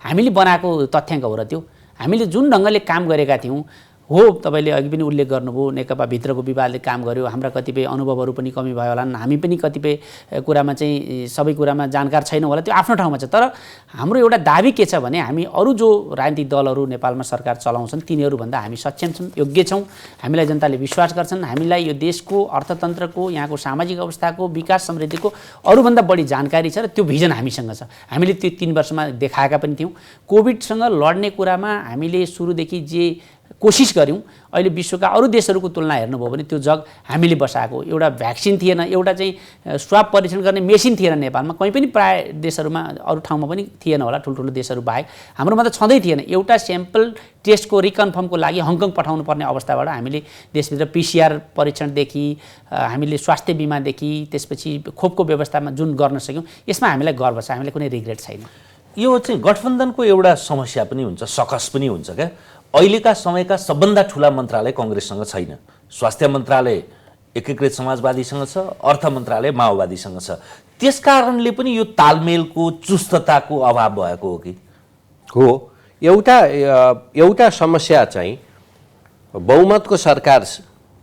हामीले बनाएको तथ्याङ्क हो र त्यो हामीले जुन ढङ्गले काम गरेका थियौँ हो। तपाईँले अघि पनि उल्लेख गर्नुभयो, नेकपा भित्रको विवादले काम गर्यो, हाम्रा कतिपय अनुभवहरू पनि कमी भयो होला, हामी पनि कतिपय कुरामा चाहिँ सबै कुरामा जानकार छैनौँ होला, त्यो आफ्नो ठाउँमा छ। तर हाम्रो एउटा दाबी के छ भने हामी अरू जो राजनीतिक दलहरू नेपालमा सरकार चलाउँछन् तिनीहरूभन्दा हामी सक्षम छौँ, योग्य छौँ, हामीलाई जनताले विश्वास गर्छन्, हामीलाई यो देशको अर्थतन्त्रको, यहाँको सामाजिक अवस्थाको, विकास समृद्धिको अरूभन्दा बढी जानकारी छ र त्यो भिजन हामीसँग छ। हामीले त्यो 3 वर्षमा देखाएका पनि थियौँ। कोभिडसँग लड्ने कुरामा हामीले सुरुदेखि जे कोसिस गऱ्यौँ, अहिले विश्वका अरू देशहरूको तुलना हेर्नुभयो भने त्यो जग हामीले बसाएको। एउटा भ्याक्सिन थिएन, एउटा चाहिँ स्वाब परीक्षण गर्ने मेसिन थिएन नेपालमा, कहीँ पनि प्राय देशहरूमा, अरू ठाउँमा पनि थिएन होला, ठुल्ठुलो देशहरू बाहेक। हाम्रोमा त छँदै थिएन। एउटा स्याम्पल टेस्टको रिकन्फर्मको लागि हङकङ पठाउनु पर्ने अवस्थाबाट हामीले देशभित्र PCR परीक्षणदेखि, हामीले स्वास्थ्य बिमादेखि, त्यसपछि खोपको व्यवस्थामा जुन गर्न सक्यौँ, यसमा हामीलाई गर्व छ, हामीलाई कुनै रिग्रेट छैन। यो चाहिँ गठबन्धनको एउटा समस्या पनि हुन्छ, सकस पनि हुन्छ क्या। अहिलेका समयका सबभन्दा ठुला मन्त्रालय कङ्ग्रेससँग छैन। स्वास्थ्य मन्त्रालय एकीकृत समाजवादीसँग छ, अर्थ मन्त्रालय माओवादीसँग छ। त्यस कारणले पनि यो तालमेलको, चुस्तताको अभाव भएको हो कि? हो। एउटा समस्या चाहिँ बहुमतको सरकार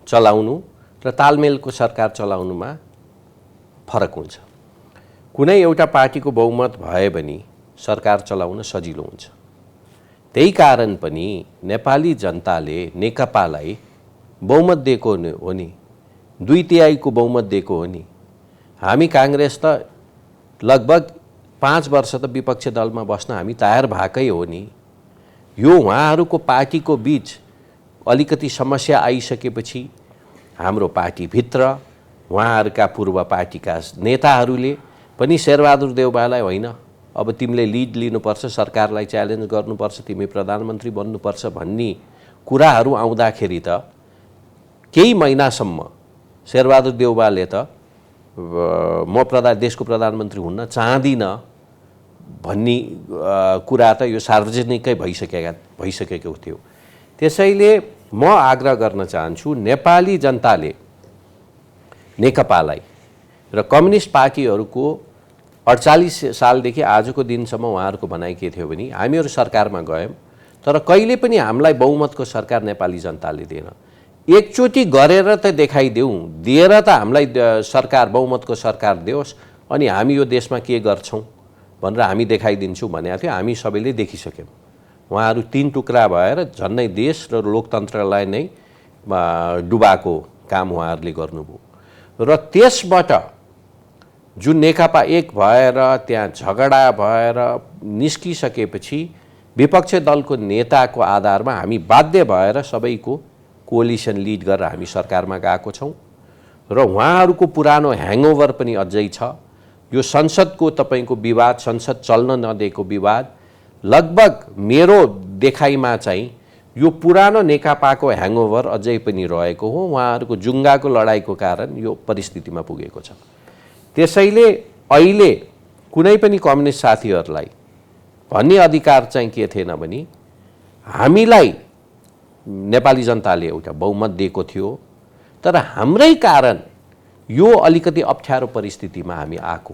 चलाउनु र तालमेलको सरकार चलाउनुमा फरक हुन्छ। कुनै एउटा पार्टीको बहुमत भए पनि सरकार चलाउन सजिलो हुन्छ। त्यही कारण पनि नेपाली जनताले नेकपालाई बहुमत दिएको हो नि, 2/3 बहुमत दिएको हो नि। हामी काङ्ग्रेस त लगभग 5 वर्ष त विपक्ष दलमा बस्न हामी तयार भएकै हो नि। यो उहाँहरूको पार्टीको बीच अलिकति समस्या आइसकेपछि हाम्रो पार्टीभित्र उहाँहरूका पूर्व पार्टीका नेताहरूले पनि शेरबहादुर देउवालाई होइन, अब तिमीले लिड लिनुपर्छ, सरकारलाई च्यालेन्ज गर्नुपर्छ, तिमी प्रधानमन्त्री बन्नुपर्छ भन्ने कुराहरू आउँदाखेरि त केही महिनासम्म शेरबहादुर देउवाले त म देशको प्रधानमन्त्री हुन चाहदिनँ भन्ने कुरा त यो सार्वजनिकै भइसकेको थियो। त्यसैले म आग्रह गर्न चाहन्छु नेपाली जनताले नेकपालाई र कम्युनिस्ट पार्टीहरूको 48 सालदेखि आजको दिनसम्म उहाँहरूको भनाइ के थियो भने हामीहरू सरकारमा गयौँ तर कहिले पनि हामीलाई बहुमतको सरकार नेपाली जनताले दिएन। एकचोटि गरेर त देखाइदेऊ, दिएर त हामीलाई सरकार बहुमतको सरकार दियोस् अनि हामी यो देशमा के गर्छौँ भनेर हामी देखाइदिन्छौँ भनेको थियो। हामी सबैले देखिसक्यौँ। उहाँहरू 3 टुक्रा भएर झन्नै देश र लोकतन्त्रलाई नै डुबाएको काम उहाँहरूले गर्नुभयो र त्यसबाट जुन नेकपा एक भएर त्यहाँ झगडा भएर निस्किसकेपछि विपक्ष दलको नेताको आधारमा हामी बाध्य भएर सबैको कोलिसन लिड गरेर हामी सरकारमा गएको छौँ र उहाँहरूको पुरानो ह्याङओभर पनि अझै छ। यो संसदको तपाईँको विवाद, संसद चल्न नदिएको विवाद लगभग मेरो देखाइमा चाहिँ यो पुरानो नेकपाको ह्याङओभर अझै पनि रहेको हो। उहाँहरूको जुङ्गाको लडाइँको कारण यो परिस्थितिमा पुगेको छ। त्यसैले अहिले कुनै पनि कम्युनिस्ट साथीहरूलाई भन्ने अधिकार चाहिँ के थिएन भने हामीलाई नेपाली जनताले एउटा बहुमत दिएको थियो तर हाम्रै कारण यो अलिकति अप्ठ्यारो परिस्थितिमा हामी आएको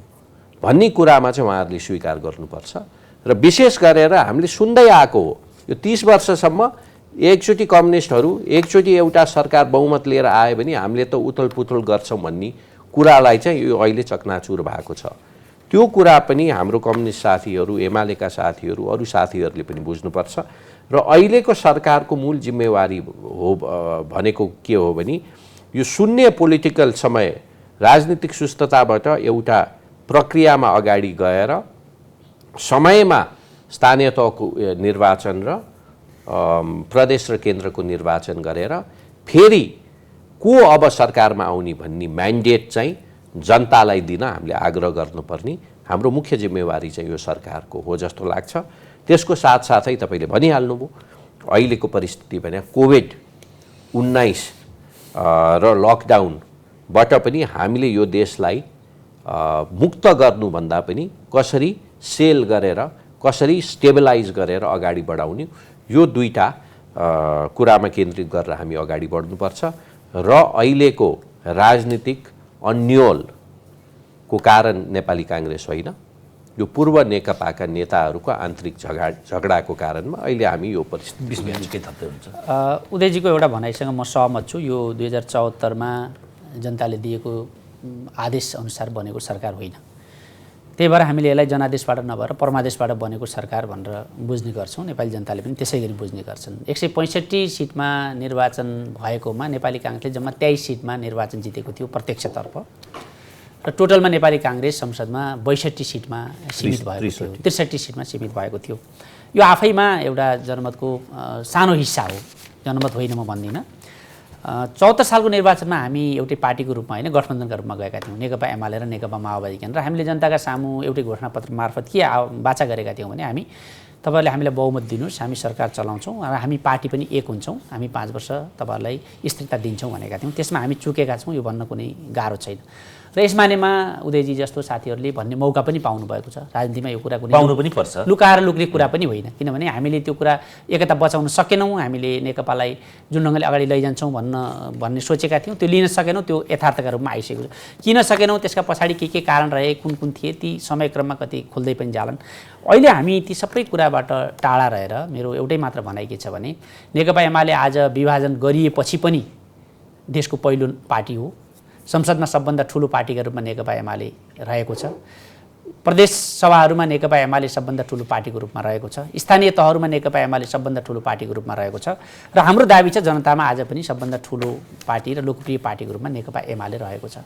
भन्ने कुरामा चाहिँ उहाँहरूले स्वीकार गर्नुपर्छ र विशेष गरेर हामीले सुन्दै आएको हो यो 30 वर्षसम्म एकचोटि कम्युनिस्टहरू एकचोटि एउटा सरकार बहुमत लिएर आयो भने हामीले त उथलपुथल गर्छौँ भन्ने कुरालाई चाहिँ यो अहिले चकनाचुर भएको छ। त्यो कुरा पनि हाम्रो कम्युनिस्ट साथीहरू, एमालेका साथीहरू, अरू साथीहरूले पनि बुझ्नुपर्छ र अहिलेको सरकारको मूल जिम्मेवारी हो भनेको के हो भने यो शून्य पोलिटिकल समय राजनीतिक सुस्तताबाट एउटा प्रक्रियामा अगाडि गएर समयमा स्थानीय तहको निर्वाचन र प्रदेश र केन्द्रको निर्वाचन गरेर फेरि को अब सरकारमा आउने भन्ने म्यान्डेट चाहिँ जनतालाई दिन हामीले आग्रह गर्नुपर्ने हाम्रो मुख्य जिम्मेवारी चाहिँ यो सरकारको हो जस्तो लाग्छ। त्यसको साथसाथै तपाईँले भनिहाल्नुभयो अहिलेको परिस्थिति भने कोभिड-19 र लकडाउनबाट पनि हामीले यो देशलाई मुक्त गर्नुभन्दा पनि कसरी सेल गरेर कसरी स्टेबलाइज गरेर अगाडि बढाउने यो दुईटा कुरामा केन्द्रित गरेर हामी अगाडि बढ्नुपर्छ र अहिलेको राजनीतिक अन्योलको कारण नेपाली काङ्ग्रेस होइन, यो पूर्व नेकपाका नेताहरूको आन्तरिक झगडाको कारणमा अहिले हामी यो परिस्थिति के थप्दै हुन्छ। उदयजीको एउटा भनाइसँग म सहमत छु। यो 2074मा जनताले दिएको आदेश अनुसार बनेको सरकार होइन। त्यही भएर हामीले यसलाई जनादेशबाट नभएर परमादेशबाट बनेको सरकार भनेर बुझ्ने गर्छौँ। नेपाली जनताले पनि त्यसै गरी बुझ्ने गर्छन्। 165 सिटमा निर्वाचन भएकोमा नेपाली काङ्ग्रेसले जम्मा 23 सिटमा निर्वाचन जितेको थियो प्रत्यक्षतर्फ र टोटलमा नेपाली काङ्ग्रेस संसदमा 62 सिटमा सीमित भएको थियो, 63 सिटमा सीमित भएको थियो। यो आफैमा एउटा जनमतको सानो हिस्सा हो, जनमत होइन म भन्दिनँ। 74 सालको निर्वाचनमा हामी एउटै पार्टीको रूपमा होइन गठबन्धनका रूपमा गएका थियौँ, नेकपा एमाले र नेकपा माओवादी केन्द्र। हामीले जनताका सामु एउटै घोषणापत्र मार्फत के वाचा गरेका थियौँ भने हामी तपाईँहरूले हामीलाई बहुमत दिनुहोस्, हामी सरकार चलाउँछौँ र हामी पार्टी पनि एक हुन्छौँ, हामी 5 वर्ष तपाईँहरूलाई स्थिरता दिन्छौँ भनेका थियौँ। त्यसमा हामी चुकेका छौँ, यो भन्न कुनै गाह्रो छैन र यस मानेमा उदयजी जस्तो साथीहरूले भन्ने मौका पनि पाउनु भएको छ। राजनीतिमा यो कुरा कुनै पाउनु पनि पर्छ, लुकाएर लुक्ने कुरा पनि होइन। किनभने हामीले त्यो कुरा एकता बचाउन सकेनौँ, हामीले नेकपालाई जुन ढङ्गले अगाडि लैजान्छौँ भन्ने सोचेका थियौँ, त्यो लिन सकेनौँ, त्यो यथार्थका रूपमा आइसकेको छ। किन सकेनौँ, त्यसका पछाडि के कारण रहे, कुन कुन थिए, ती समयक्रममा कति खुल्दै पनि जालान्। अहिले हामी ती सबै कुराबाट टाढा रहेर मेरो एउटै मात्र भनाइ के छ भने नेकपा एमाले आज विभाजन गरिएपछि पनि देशको पहिलो पार्टी हो। संसदमा सबभन्दा ठुलो पार्टीका रूपमा नेकपा एमाले रहेको छ। प्रदेश सभाहरूमा नेकपा एमाले सबभन्दा ठुलो पार्टीको रूपमा रहेको छ। स्थानीय तहहरूमा नेकपा एमाले सबभन्दा ठुलो पार्टीको रूपमा रहेको छ र हाम्रो दाबी छ जनतामा आज पनि सबभन्दा ठुलो पार्टी र लोकप्रिय पार्टीको रूपमा नेकपा एमाले रहेको छ।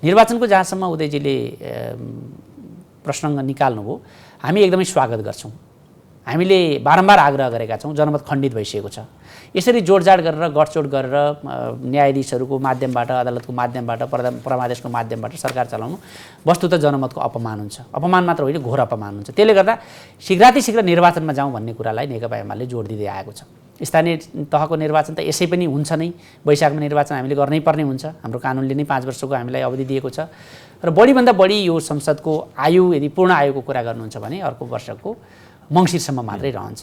निर्वाचनको जहाँसम्म उदयजीले प्रसङ्ग निकाल्नुभयो, हामी एकदमै स्वागत गर्छौँ। हामीले बारम्बार आग्रह गरेका छौँ, जनमत खण्डित भइसकेको छ। यसरी जोडजाड गरेर गठजोड गरेर न्यायाधीशहरूको माध्यमबाट, अदालतको माध्यमबाट, परमादेशको माध्यमबाट सरकार चलाउनु वस्तुतः जनमतको अपमान हुन्छ। अपमान मात्र होइन, घोर अपमान हुन्छ। त्यसले गर्दा शीघ्रातिशीघ्र निर्वाचनमा जाउँ भन्ने कुरालाई नेकपा एमाले जोड दिँदै आएको छ। स्थानीय तहको निर्वाचन त यसै पनि हुन्छ नै, वैशाखमा निर्वाचन हामीले गर्नै पर्ने हुन्छ, हाम्रो कानुनले नै 5 वर्षको हामीलाई अवधि दिएको छ र बढीभन्दा बढी यो संसदको आयु यदि पूर्ण आयुको कुरा गर्नुहुन्छ भने अर्को वर्षको मङ्सिरसम्म मात्रै रहन्छ।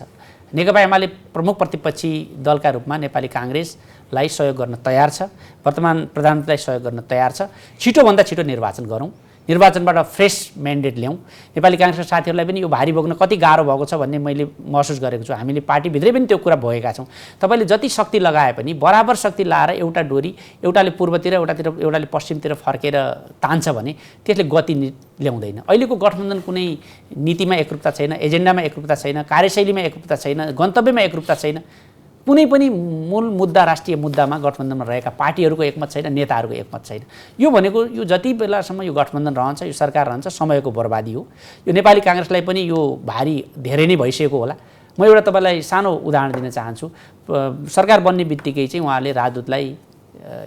नेकपा एमाले प्रमुख प्रतिपक्षी दलका रूपमा नेपाली काङ्ग्रेसलाई सहयोग गर्न तयार छ, वर्तमान प्रधानमन्त्रीलाई सहयोग गर्न तयार छ। छिटोभन्दा छिटो निर्वाचन गरौँ, निर्वाचनबाट फ्रेस म्यान्डेट ल्याउँ। नेपाली काङ्ग्रेसका साथीहरूलाई पनि यो भारी बोक्न कति गाह्रो भएको छ भन्ने मैले महसुस गरेको छु। हामीले पार्टीभित्रै पनि त्यो कुरा भएका छौँ। तपाईँले जति शक्ति लगाए पनि बराबर शक्ति लाएर एउटा डोरी एउटाले पूर्वतिर एउटाले पश्चिमतिर फर्केर तान्छ भने त्यसले गति ल्याउँदैन। अहिलेको गठबन्धन कुनै नीतिमा एकरूपता छैन, एजेन्डामा एकरूपता छैन, कार्यशैलीमा एकरूपता छैन, गन्तव्यमा एकरूपता छैन। कुनै पनि मूल मुद्दा राष्ट्रिय मुद्दामा गठबन्धनमा रहेका पार्टीहरूको एकमत छैन, नेताहरूको एकमत छैन। यो भनेको यो जति बेलासम्म यो गठबन्धन रहन्छ, यो सरकार रहन्छ, समयको बर्बादी हो। यो नेपाली काङ्ग्रेसलाई पनि यो भारी धेरै नै भइसकेको होला। म एउटा तपाईँलाई सानो उदाहरण दिन चाहन्छु। सरकार बन्ने बित्तिकै चाहिँ उहाँले राजदूतलाई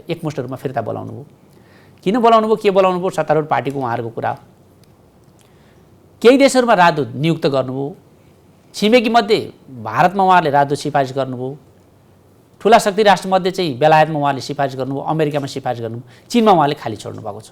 एकमुष्ट रूपमा फिर्ता बोलाउनु भयो। किन बोलाउनु भयो, के बोलाउनु भयो, सत्तारूढ पार्टीको उहाँहरूको कुरा हो। केही देशहरूमा राजदूत नियुक्त गर्नुभयो, छिमेकीमध्ये भारतमा उहाँहरूले राजदूत सिफारिस गर्नुभयो, ठुला शक्ति राष्ट्रमध्ये चाहिँ बेलायतमा उहाँले सिफारिस गर्नुभयो, अमेरिकामा सिफारिस गर्नुभयो, चीनमा उहाँले खाली छोड्नु भएको छ।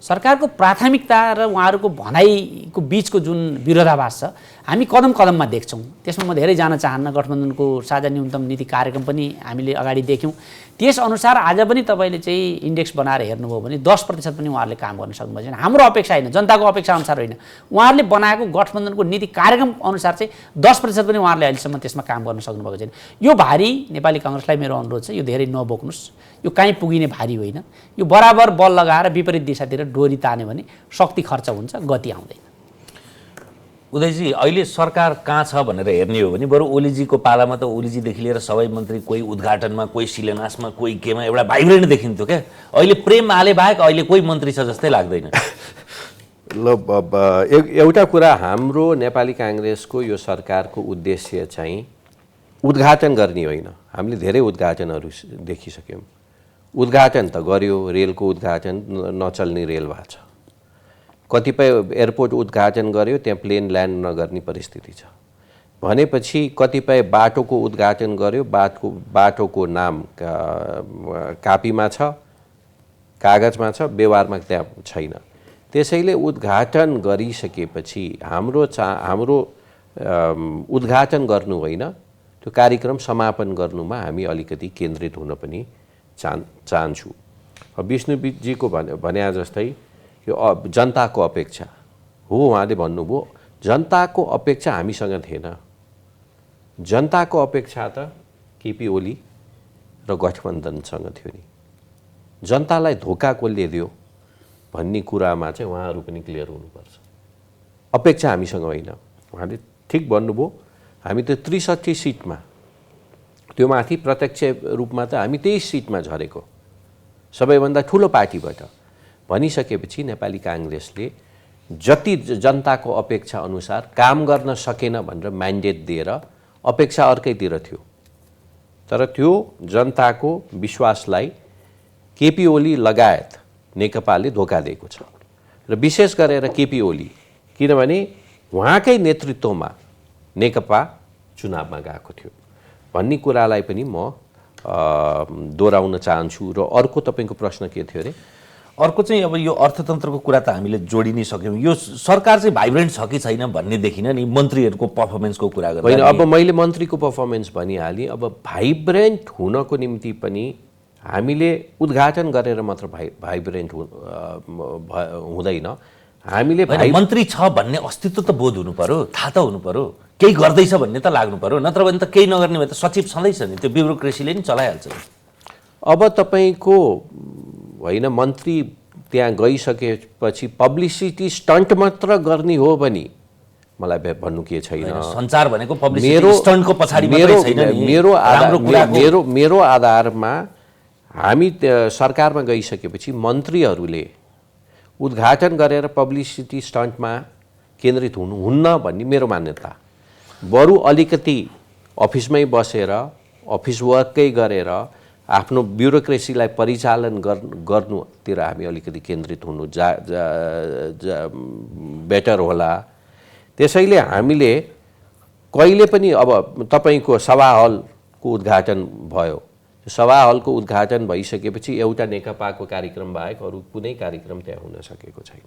सरकारको प्राथमिकता र उहाँहरूको भनाइको बिचको जुन विरोधाभास छ हामी कदम कदममा देख्छौँ। त्यसमा म धेरै जान चाहन्न। गठबन्धनको साझा न्यूनतम नीति कार्यक्रम पनि हामीले अगाडि देख्यौँ। त्यसअनुसार आज पनि तपाईँले चाहिँ इन्डेक्स बनाएर हेर्नुभयो भने 10% पनि उहाँहरूले काम गर्न सक्नुभएको छैन। हाम्रो अपेक्षा होइन, जनताको अपेक्षा अनुसार होइन, उहाँहरूले बनाएको गठबन्धनको नीति कार्यक्रम अनुसार चाहिँ 10% पनि उहाँहरूले अहिलेसम्म त्यसमा काम गर्न सक्नुभएको छैन। यो भारी नेपाली काङ्ग्रेसलाई मेरो अनुरोध छ, यो धेरै नबोक्नुहोस्। यो कहीँ पुगिने भारी होइन। यो बराबर बल लगाएर विपरीत दिशातिर डोरी तान्यो भने शक्ति खर्च हुन्छ, गति आउँदैन। उदयजी, अहिले सरकार कहाँ छ भनेर हेर्ने हो भने बरु ओलीजीको पालामा त ओलीजीदेखि लिएर सबै मन्त्री कोही उद्घाटनमा, कोही शिलान्यासमा, कोही केमा एउटा भाइब्रेन्ट देखिन्थ्यो क्या। अहिले प्रेम आले बाहेक अहिले कोही मन्त्री छ जस्तै लाग्दैन। ल एउटा कुरा, हाम्रो नेपाली काङ्ग्रेसको यो सरकारको उद्देश्य चाहिँ उद्घाटन गर्ने होइन। हामीले धेरै उद्घाटनहरू देखिसक्यौँ। उद्घाटन त गर्यो, रेलको उद्घाटन, नचल्ने रेल भएको छ। कतिपय एयरपोर्ट उद्घाटन गर्यो, त्यहाँ प्लेन ल्यान्ड नगर्ने परिस्थिति छ भनेपछि कतिपय बाटोको उद्घाटन गर्यो, बाटोको नाम कापीमा छ, कागजमा छ, व्यवहारमा त्यहाँ छैन। त्यसैले उद्घाटन गरिसकेपछि हाम्रो उद्घाटन गर्नु होइन, त्यो कार्यक्रम समापन गर्नुमा हामी अलिकति केन्द्रित हुन पनि चाहन्छु। विष्णुजीको भने जस्तै यो जनताको अपेक्षा हो। उहाँले भन्नुभयो जनताको अपेक्षा हामीसँग थिएन। जनताको अपेक्षा त केपी ओली र गठबन्धनसँग थियो नि। जनतालाई धोका कसले दियो भन्ने कुरामा चाहिँ उहाँहरू पनि क्लियर हुनुपर्छ। अपेक्षा हामीसँग होइन। उहाँले ठिक भन्नुभयो, हामी त 63 सिटमा, त्यो माथि प्रत्यक्ष रूपमा त हामी 23 सिटमा झरेको, सबैभन्दा ठुलो पार्टीबाट भनिसकेपछि नेपाली काङ्ग्रेसले जति जनताको अपेक्षा अनुसार काम गर्न सकेन भनेर म्यान्डेट दिएर अपेक्षा अर्कैतिर थियो। तर त्यो जनताको विश्वासलाई केपी ओली लगायत नेकपाले धोका दिएको छ र विशेष गरेर केपी ओली, किनभने उहाँकै नेतृत्वमा नेकपा चुनावमा गएको थियो भन्ने कुरालाई पनि म दोहोऱ्याउन चाहन्छु। र अर्को तपाईँको प्रश्न के थियो अरे? अर्को चाहिँ अब यो अर्थतन्त्रको कुरा त हामीले जोडि नै सक्यौँ। यो सरकार चाहिँ भाइब्रेन्ट छ कि छैन भन्ने देखिन नि, मन्त्रीहरूको पर्फर्मेन्सको कुरा गर्दा होइन। अब मैले मन्त्रीको पर्फर्मेन्स भनिहालेँ। अब भाइब्रेन्ट हुनको निम्ति पनि हामीले उद्घाटन गरेर मात्र भाइब्रेन्ट हुँदैन। हामीले मन्त्री छ भन्ने अस्तित्व त बोध हुनु पर्यो, थाहा त हुनु पर्यो, केही गर्दैछ भन्ने त लाग्नु पर्यो। नत्र भने त केही नगर्ने भए त सचिव छँदैछ नि, त्यो ब्युरोक्रेसीले नि चलाइहाल्छ। अब तपाईँको होइन, मन्त्री त्यहाँ गइसकेपछि पब्लिसिटी स्टन्ट मात्र गर्ने हो भने मलाई भन्नु के छैन। सञ्चार भनेको पब्लिसिटी स्टन्टको पछाडि मात्रै छैन नि। मेरो आधारमा हामी सरकारमा गइसकेपछि मन्त्रीहरूले उद्घाटन गरेर पब्लिसिटी स्टन्टमा केन्द्रित हुनुहुन्न भन्ने मेरो मान्यता। बरु अलिकति अफिसमै बसेर अफिस वर्कै गरेर आफ्नो ब्युरोक्रेसीलाई परिचालन गर्नुतिर हामी अलिकति केन्द्रित हुनु बेटर होला। त्यसैले हामीले कहिले पनि अब तपाईँको सभा हलको उद्घाटन भयो, सभा हलको उद्घाटन भइसकेपछि एउटा नेकपाको कार्यक्रम बाहेक अरू कुनै कार्यक्रम त्यहाँ हुन सकेको छैन।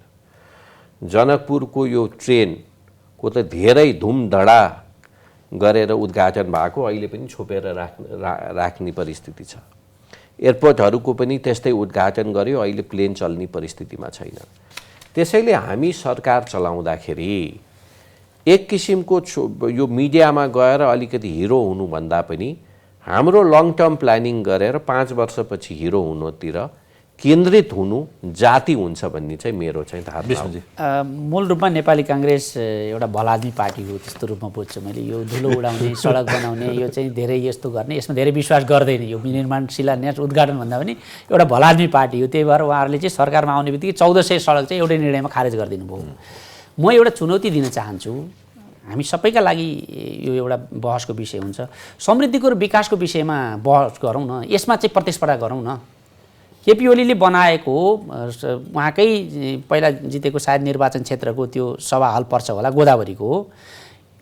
जनकपुरको यो ट्रेनको त धेरै धुमधडा गरेर उद्घाटन भएको, अहिले पनि छोपेर राख्ने परिस्थिति छ। एयरपोर्टहरूको पनि त्यस्तै उद्घाटन गर्यो, अहिले प्लेन चल्ने परिस्थितिमा छैन। त्यसैले हामी सरकार चलाउँदाखेरि एक किसिमको यो मिडियामा गएर अलिकति हिरो हुनुभन्दा पनि हाम्रो लङ टर्म प्लानिङ गरेर 5 वर्षपछि हिरो हुनुतिर केन्द्रित हुनु जाति हुन्छ भन्ने चाहिँ मेरो चाहिँ धारणा हो। मूल रूपमा नेपाली काङ्ग्रेस एउटा भलाद्मी पार्टी हो त्यस्तो रूपमा बुझ्छु मैले। यो धुलो उडाउने, सडक बनाउने, यो चाहिँ धेरै यस्तो गर्ने, यसमा धेरै विश्वास गर्दैन। यो विनिर्माण, शिलान्यास, उद्घाटन भन्दा पनि एउटा भलाद्मी पार्टी हो। त्यही भएर उहाँहरूले चाहिँ सरकारमा आउने बित्तिकै 1400 सडक चाहिँ एउटै निर्णयमा खारेज गरिदिनु भयो। म एउटा चुनौती दिन चाहन्छु, हामी सबैका लागि यो एउटा बहसको विषय हुन्छ। समृद्धिको र विकासको विषयमा बहस गरौँ न, यसमा चाहिँ प्रतिस्पर्धा गरौँ न। केपी ओलीले बनाएको उहाँकै पहिला जितेको सायद निर्वाचन क्षेत्रको त्यो सभा हल पर्छ होला, गोदावरीको हो,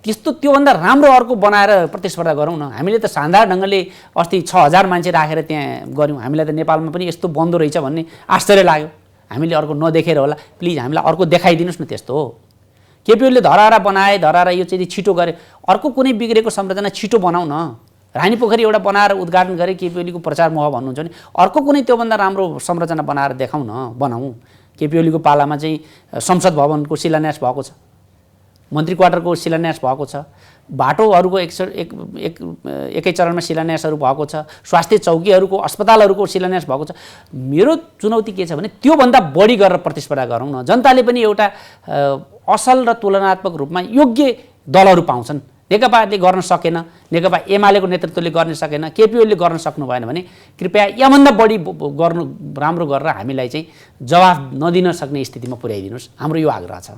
त्यस्तो त्योभन्दा राम्रो अर्को बनाएर प्रतिस्पर्धा गरौँ न। हामीले त शानदार ढङ्गले अस्ति 6000 मान्छे राखेर त्यहाँ गऱ्यौँ। हामीलाई त नेपालमा पनि यस्तो बन्दो रहेछ भन्ने आश्चर्य लाग्यो। हामीले अर्को नदेखेर होला, प्लिज हामीलाई अर्को देखाइदिनुहोस् न। त्यस्तो हो केपी ओलीले धरारा बनाए, धरारा यो चाहिँ छिटो गरे। अर्को कुनै बिग्रेको संरचना छिटो बनाऊ न। रानी पोखरी एउटा बनाएर उद्घाटन गरे, केपी ओलीको प्रचार मोह भन्नुहुन्छ भने अर्को कुनै त्योभन्दा राम्रो संरचना बनाएर देखाउँ न, बनाऊ। केपी ओलीको पालामा चाहिँ संसद भवनको शिलान्यास भएको छ, मन्त्री क्वार्टरको शिलान्यास भएको छ, बाटोहरूको एकै चरणमा शिलान्यासहरू भएको छ, स्वास्थ्य चौकीहरूको, अस्पतालहरूको शिलान्यास भएको छ। मेरो चुनौती के छ भने त्योभन्दा बढी गरेर प्रतिस्पर्धा गरौँ न। जनताले पनि एउटा असल र तुलनात्मक रूपमा योग्य दलहरू पाउँछन्। नेकपाले गर्न सकेन, नेकपा एमालेको नेतृत्वले गर्न सकेन, केपी ओलीले गर्न सक्नु भएन भने कृपया योभन्दा बढी गर्नु राम्रो गरेर हामीलाई चाहिँ जवाफ नदिन सक्ने स्थितिमा पुर्याइदिनुहोस्, हाम्रो यो आग्रह छ।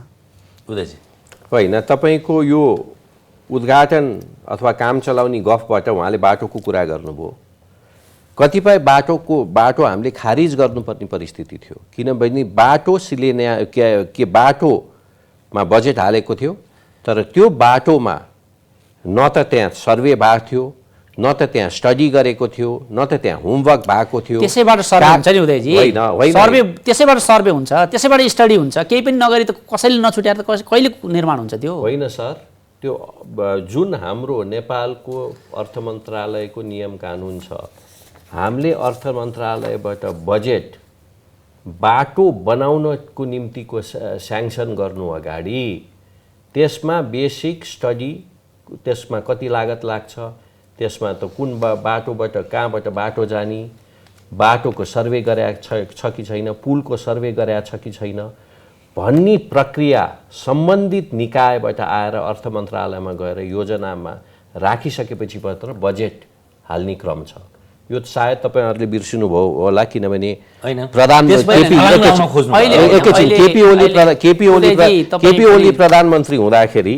उदयजी होइन, तपाईँको यो उद्घाटन अथवा काम चलाउने गफबाट उहाँले बाटोको कुरा गर्नुभयो। कतिपय बाटो हामीले खारिज गर्नुपर्ने परिस्थिति थियो, किनभने बाटो बाटोमा बजेट हालेको थियो, तर त्यो बाटोमा न त त्यहाँ सर्वे भएको थियो, न त त्यहाँ स्टडी गरेको थियो, न त त्यहाँ होमवर्क भएको थियो। त्यसैबाट सर्वे हुन्छ नि उदयजी, सर्वे त्यसैबाट सर्वे हुन्छ, त्यसैबाट स्टडी हुन्छ। केही पनि नगरी त कसैले नछुट्याएर त कहिले निर्माण हुन्छ त्यो? होइन सर, त्यो जुन हाम्रो नेपालको अर्थ मन्त्रालयको नियम कानुन छ, हामीले अर्थ मन्त्रालयबाट बजेट बाटो बनाउनको निम्तिको स्याङ्सन गर्नु अगाडि त्यसमा बेसिक स्टडी, त्यसमा कति लागत लाग्छ, त्यसमा त कुन बाटोबाट कहाँबाट बाटो जाने, बाटोको सर्वे गरेको छ कि छैन, पुलको सर्वे गरेको छ कि छैन भन्ने प्रक्रिया सम्बन्धित निकायबाट आएर अर्थ मन्त्रालयमा गएर योजनामा राखिसकेपछि मात्र बजेट हाल्ने क्रम छ। यो सायद तपाईँहरूले बिर्सिनुभयो होला, किनभने केपी ओली प्रधानमन्त्री हुँदाखेरि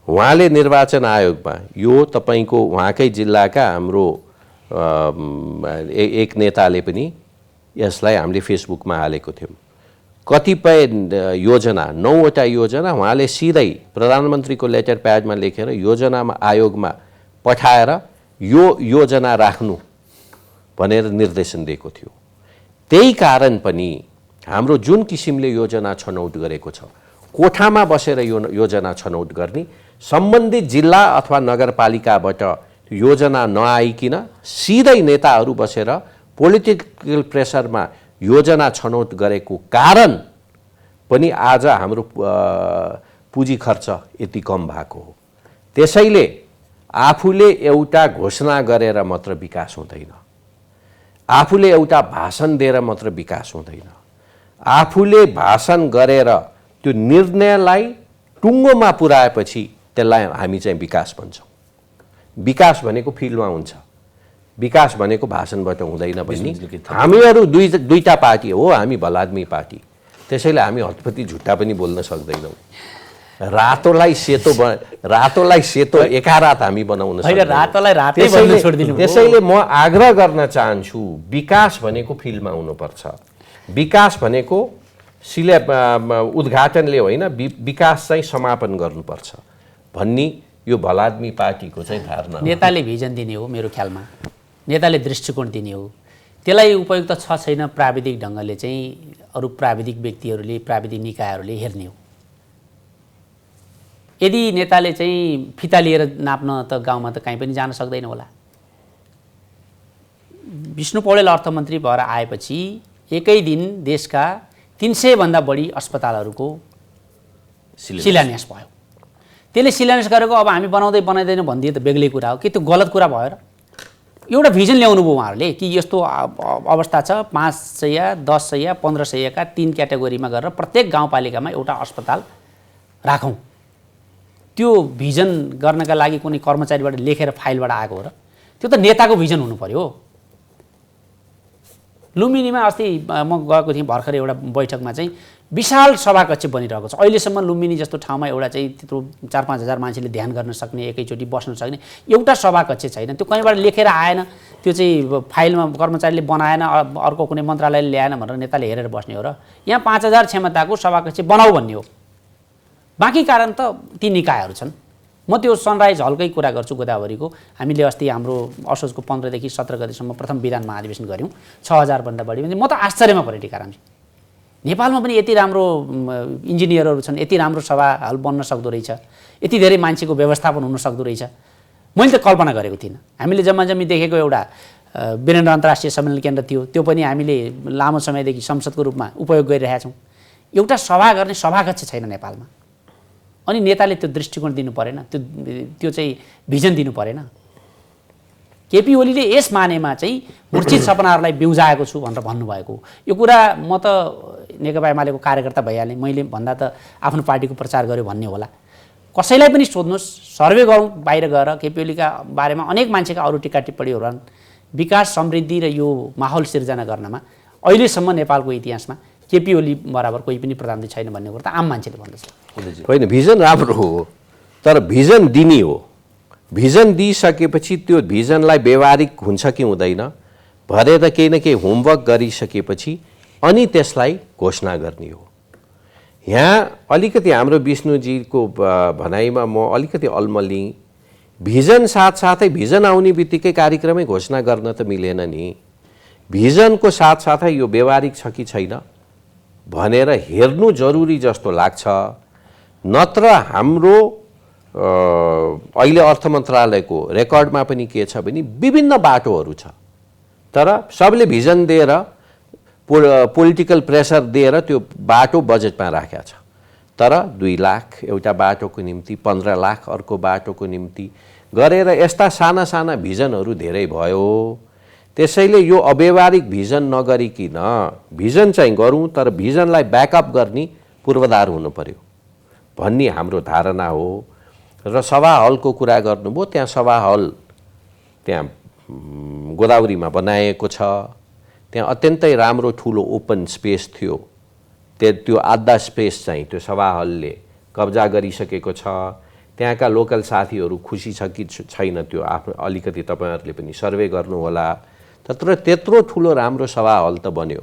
उहाँले निर्वाचन आयोगमा यो तपाईँको उहाँकै जिल्लाका हाम्रो एक नेताले पनि यसलाई हामीले फेसबुकमा हालेको थियौँ। कतिपय योजना 9वटा योजना उहाँले सिधै प्रधानमन्त्रीको लेटर प्याडमा लेखेर योजनामा आयोगमा पठाएर यो योजना राख्नु भनेर निर्देशन दिएको थियो। त्यही कारण पनि हाम्रो जुन किसिमले योजना छनौट गरेको छ, कोठामा बसेर यो योजना छनौट गर्ने, सम्बन्धित जिल्ला अथवा नगरपालिकाबाट योजना नआइकिन सिधै नेताहरू बसेर पोलिटिकल प्रेसरमा योजना छनौट गरेको कारण पनि आज हाम्रो पुँजी खर्च यति कम भएको हो। त्यसैले आफूले एउटा घोषणा गरेर मात्र विकास हुँदैन, आफूले एउटा भाषण दिएर मात्र विकास हुँदैन। आफूले भाषण गरेर त्यो निर्णयलाई टुङ्गोमा पुर्याएपछि त्यसलाई हामी चाहिँ विकास भन्छौँ। विकास भनेको फिल्डमा हुन्छ, विकास भनेको भाषणबाट हुँदैन भन्ने। हामीहरू दुईटा पार्टी हो, हामी भलाद्मी पार्टी, त्यसैले हामी हतपति झुट्टा पनि बोल्न सक्दैनौँ। रातोलाई सेतो एकारात हामी बनाउन सक्दैनौँ। त्यसैले म आग्रह गर्न चाहन्छु, विकास भनेको फिल्डमा हुनुपर्छ। विकास भनेको उद्घाटनले होइन, विकास चाहिँ समापन गर्नुपर्छ भन्ने यो भलाद्मी पार्टीको चाहिँ धारणा हो। नेताले भिजन दिने हो मेरो ख्यालमा, नेताले दृष्टिकोण दिने हो, त्यसलाई उपयुक्त छ छैन प्राविधिक ढङ्गले चाहिँ अरू प्राविधिक व्यक्तिहरूले प्राविधिक निकायहरूले हेर्ने हो। यदि नेताले चाहिँ फिता लिएर नाप्न त गाउँमा त कहीँ पनि जान सक्दैन होला। विष्णु पौडेल अर्थमन्त्री भएर आएपछि एकै दिन देशका 300 भन्दा बढी अस्पतालहरूको शिलान्यास भयो। त्यसले शिलान्यास गरेको अब हामी बनाउँदैन भनिदिए त बेग्लै कुरा हो कि त्यो गलत कुरा भयो र? एउटा भिजन ल्याउनु भयो उहाँहरूले कि यस्तो अवस्था छ 5 सय 10 सय 15 सयका 3 क्याटेगोरीमा गरेर प्रत्येक गाउँपालिकामा एउटा अस्पताल राखौँ। त्यो भिजन गर्नका लागि कुनै कर्मचारीबाट लेखेर फाइलबाट आएको हो र? त्यो त नेताको भिजन हुनु पर्यो। लुम्बिनीमा अस्ति म गएको थिएँ भर्खर एउटा बैठकमा चाहिँ विशाल सभाकक्ष बनिरहेको छ। अहिलेसम्म लुम्बिनी जस्तो ठाउँमा एउटा चाहिँ त्यत्रो 4-5 हजार मान्छेले ध्यान गर्न सक्ने एकैचोटि बस्न सक्ने एउटा सभाकक्ष छैन। त्यो कहीँबाट लेखेर आएन, त्यो चाहिँ फाइलमा कर्मचारीले बनाएन, अर्को कुनै मन्त्रालयले ल्याएन भनेर नेताले हेरेर बस्ने हो र? यहाँ 5000 क्षमताको सभाकक्ष बनाऊ भन्ने हो। बाँकी कारण त ती निकायहरू छन्। म त्यो सनराइज हलकै कुरा गर्छु गोदावरीको। हामीले अस्ति हाम्रो असोजको 15 देखि 17 गतेसम्म प्रथम विधान महाधिवेशन गऱ्यौँ। 6000 भन्दा बढी भने म त आश्चर्यमा परेँ टिकारामजी। नेपालमा पनि यति राम्रो इन्जिनियरहरू छन्, यति राम्रो सभा हल बन्न सक्दो रहेछ, यति धेरै मान्छेको व्यवस्थापन हुन सक्दो रहेछ, मैले त कल्पना गरेको थिइनँ। हामीले जम्मी देखेको एउटा वीरेन्द्र अन्तर्राष्ट्रिय सम्मेलन केन्द्र थियो, त्यो पनि हामीले लामो समयदेखि संसदको रूपमा उपयोग गरिरहेका छौँ। एउटा सभा गर्ने सभाकक्ष छैन नेपालमा। अनि नेताले त्यो दृष्टिकोण दिनु परेन, त्यो चाहिँ भिजन दिनु परेन। केपी ओलीले यस मानेमा चाहिँ मूर्छित सपनाहरूलाई बिउजाएको छु भनेर भन्नुभएको। यो कुरा म त नेकपा एमालेको कार्यकर्ता भइहालेँ, मैले भन्दा त आफ्नो पार्टीको प्रचार गर्यो भन्ने होला। कसैलाई पनि सोध्नुहोस्, सर्वे गरौँ बाहिर गएर, केपी ओलीका बारेमा अनेक मान्छेका अरू टिका टिप्पणीहरू छन्। विकास समृद्धि र यो माहौल सिर्जना गर्नमा अहिलेसम्म नेपालको इतिहासमा केपी ओली बराबर कोही पनि प्रधानमन्त्री छैन भन्ने कुरा त आम मान्छेले भन्दछ। होइन, भिजन राम्रो हो, तर भिजन दिने हो। भिजन दिइसकेपछि त्यो भिजनलाई व्यवहारिक हुन्छ कि हुँदैन भनेर केही न केही होमवर्क गरिसकेपछि अनि त्यसलाई घोषणा गर्ने हो। यहाँ अलिकति हाम्रो विष्णुजीको भनाइमा म अलिकति अल्मलिएँ। भिजन साथसाथै भिजन आउने बित्तिकै कार्यक्रमै घोषणा गर्न त मिलेन नि। भिजनको साथसाथै यो व्यवहारिक छ कि छैन भनेर हेर्नु जरुरी जस्तो लाग्छ। नत्र हाम्रो अहिले अर्थ मन्त्रालयको रेकर्डमा पनि के छ भने विभिन्न बाटोहरू छ, तर सबले भिजन दिएर पोलिटिकल प्रेसर दिएर त्यो बाटो बजेटमा राखेको छ। तर 2 लाख एउटा बाटोको निम्ति, 15 लाख अर्को बाटोको निम्ति गरेर यस्ता साना साना भिजनहरू धेरै भयो। त्यसैले यो अव्यवहारिक भिजन नगरिकन भिजन चाहिँ गरौँ, तर भिजनलाई ब्याकअप गर्ने पूर्वाधार हुनु पर्यो भन्ने हाम्रो धारणा हो। र सभा हलको कुरा गर्नुभयो, त्यहाँ सभा हल त्यहाँ गोदावरीमा बनाएको छ। त्यहाँ अत्यन्तै राम्रो ठुलो ओपन स्पेस थियो। त्यो आधा स्पेस चाहिँ त्यो सभा हलले कब्जा गरिसकेको छ। त्यहाँका लोकल साथीहरू खुसी छ कि छैन त्यो आफ्नो अलिकति तपाईँहरूले पनि सर्वे गर्नुहोला। त्यत्रो ठुलो राम्रो सभा हल त बन्यो,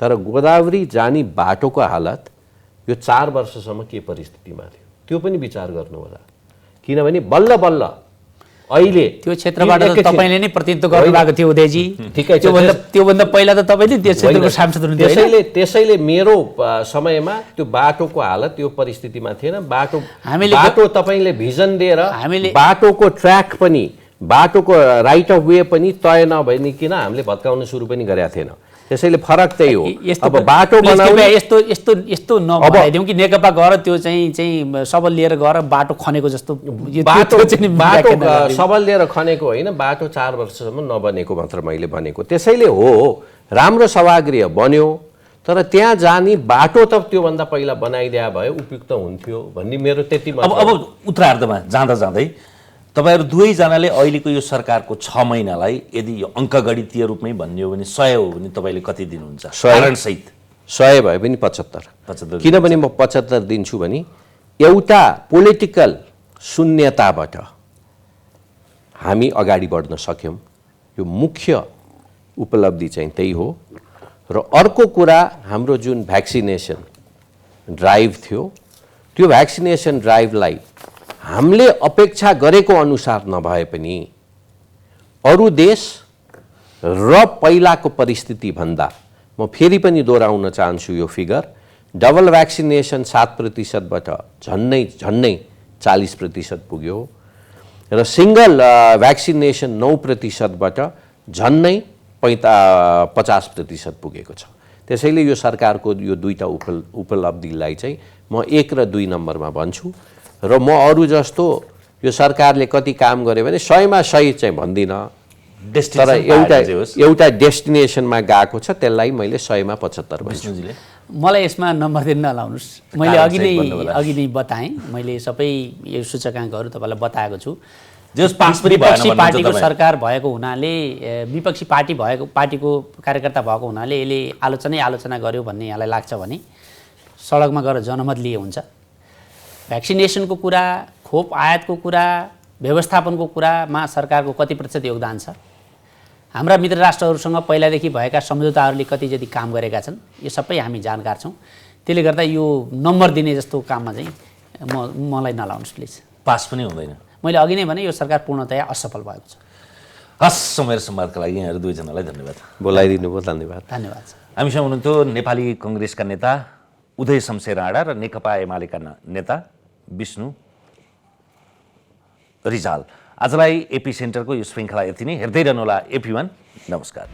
तर गोदावरी जाने बाटोको हालत यो 4 वर्षसम्म के परिस्थितिमा थियो त्यो पनि विचार गर्नु होला। किनभने बल्ल बल्ल अहिले त्यो क्षेत्रबाट तपाईले नै प्रतिनिधित्व गर्नुभएको थियो उदयजी। ठिकै छ, त्योभन्दा पहिला त तपाईले त्यो क्षेत्रको सांसद हुनुहुन्थ्यो। त्यसैले मेरो समयमा त्यो बाटोको हालत त्यो परिस्थितिमा थिएन। बाटो तपाईले भिजन दिएर बाटोको ट्र्याक पनि बाटोको राइट अफ वे पनि तय नभइकन हामीले भत्काउन सुरु पनि गरेका थिएन। त्यसैले फरक त्यही हो। अब बाटो बनाउने यस्तो नभइदिउँ कि नेकपा गएर त्यो चाहिँ सबल लिएर गएर बाटो खनेको जस्तो। बाटो सबल लिएर खनेको होइन, बाटो 4 वर्षसम्म नबनेको मात्र मैले भनेको। त्यसैले हो राम्रो सभागृह बन्यो, तर त्यहाँ जाने बाटो त त्योभन्दा पहिला बनाइदिया भए उपयुक्त हुन्थ्यो भन्ने मेरो त्यति मात्र। अब उत्तरार्धमा जाँदा जाँदै तपाईहरु दुवैजनाले अहिलेको यो सरकारको 6 महिनालाई यदि यो अङ्कगणितीय रूपमै भन्ने हो भने 100 हो भने तपाईले कति दिनुहुन्छ? कारण सहित 100 भए पनि 75। किनभने म 75 दिन्छु भने एउटा पोलिटिकल शून्यताबाट हामी अगाडि बढ्न सक्यौं, यो मुख्य उपलब्धि चाहिँ त्यही हो। र अर्को कुरा हाम्रो जुन भ्याक्सिनेसन ड्राइभ थियो, त्यो भ्याक्सिनेसन ड्राइभलाई हामीले अपेक्षा गरेको अनुसार नभए पनि अरू देश र पहिलाको परिस्थिति भन्दा म फेरि पनि दोहोऱ्याउन चाहन्छु यो फिगर डबल भ्याक्सिनेसन 7%बाट झन्नै 40% पुग्यो र सिंगल भ्याक्सिनेसन 9%बाट झन्नै 50% पुगेको छ। त्यसैले यो सरकारको यो दुईटा उपलब्धिलाई चाहिँ म 1 र 2 नम्बरमा भन्छु र म अरू जस्तो यो सरकारले कति काम गर्यो भने 100मा 100 चाहिँ भन्दिनँ, तर एउटा डेस्टिनेसनमा गएको छ त्यसलाई मैले 100मा 75 भन्छु। मलाई यसमा नम्बर दिन नलाउनुहोस्, मैले अघि नै बताएँ, मैले सबै यो सूचकाङ्कहरू तपाईँलाई बताएको छु। विपक्षी पार्टीको सरकार भएको हुनाले, विपक्षी पार्टीको कार्यकर्ता भएको हुनाले यसले आलोचना गर्यो भन्ने यहाँलाई लाग्छ भने सडकमा गएर जनमत लिए हुन्छ। भ्याक्सिनेसनको कुरा, खोप आयातको कुरा, व्यवस्थापनको कुरामा सरकारको कति प्रतिशत योगदान छ, हाम्रा मित्र राष्ट्रहरूसँग पहिलादेखि भएका सम्झौताहरूले कति जति काम गरेका छन्, यो सबै हामी जानकार छौँ। त्यसले गर्दा यो नम्बर दिने जस्तो काममा चाहिँ मलाई नलाउनुहोस् प्लिज। पास पनि हुँदैन। मैले अघि नै भने यो सरकार पूर्णतया असफल भएको छ। हस्, समय संवादका लागि यहाँहरू दुईजनालाई धन्यवाद। बोलाइदिनु भयो, धन्यवाद। धन्यवाद। हामीसँग हुनुहुन्थ्यो नेपाली कङ्ग्रेसका नेता उदय शमशेर राणा र नेकपा एमालेका नेता विष्णु रिजाल। आजलाई एपी सेन्टरको यो श्रृङ्खला यति नै। हेर्दै रहनुहोला AP1। नमस्कार।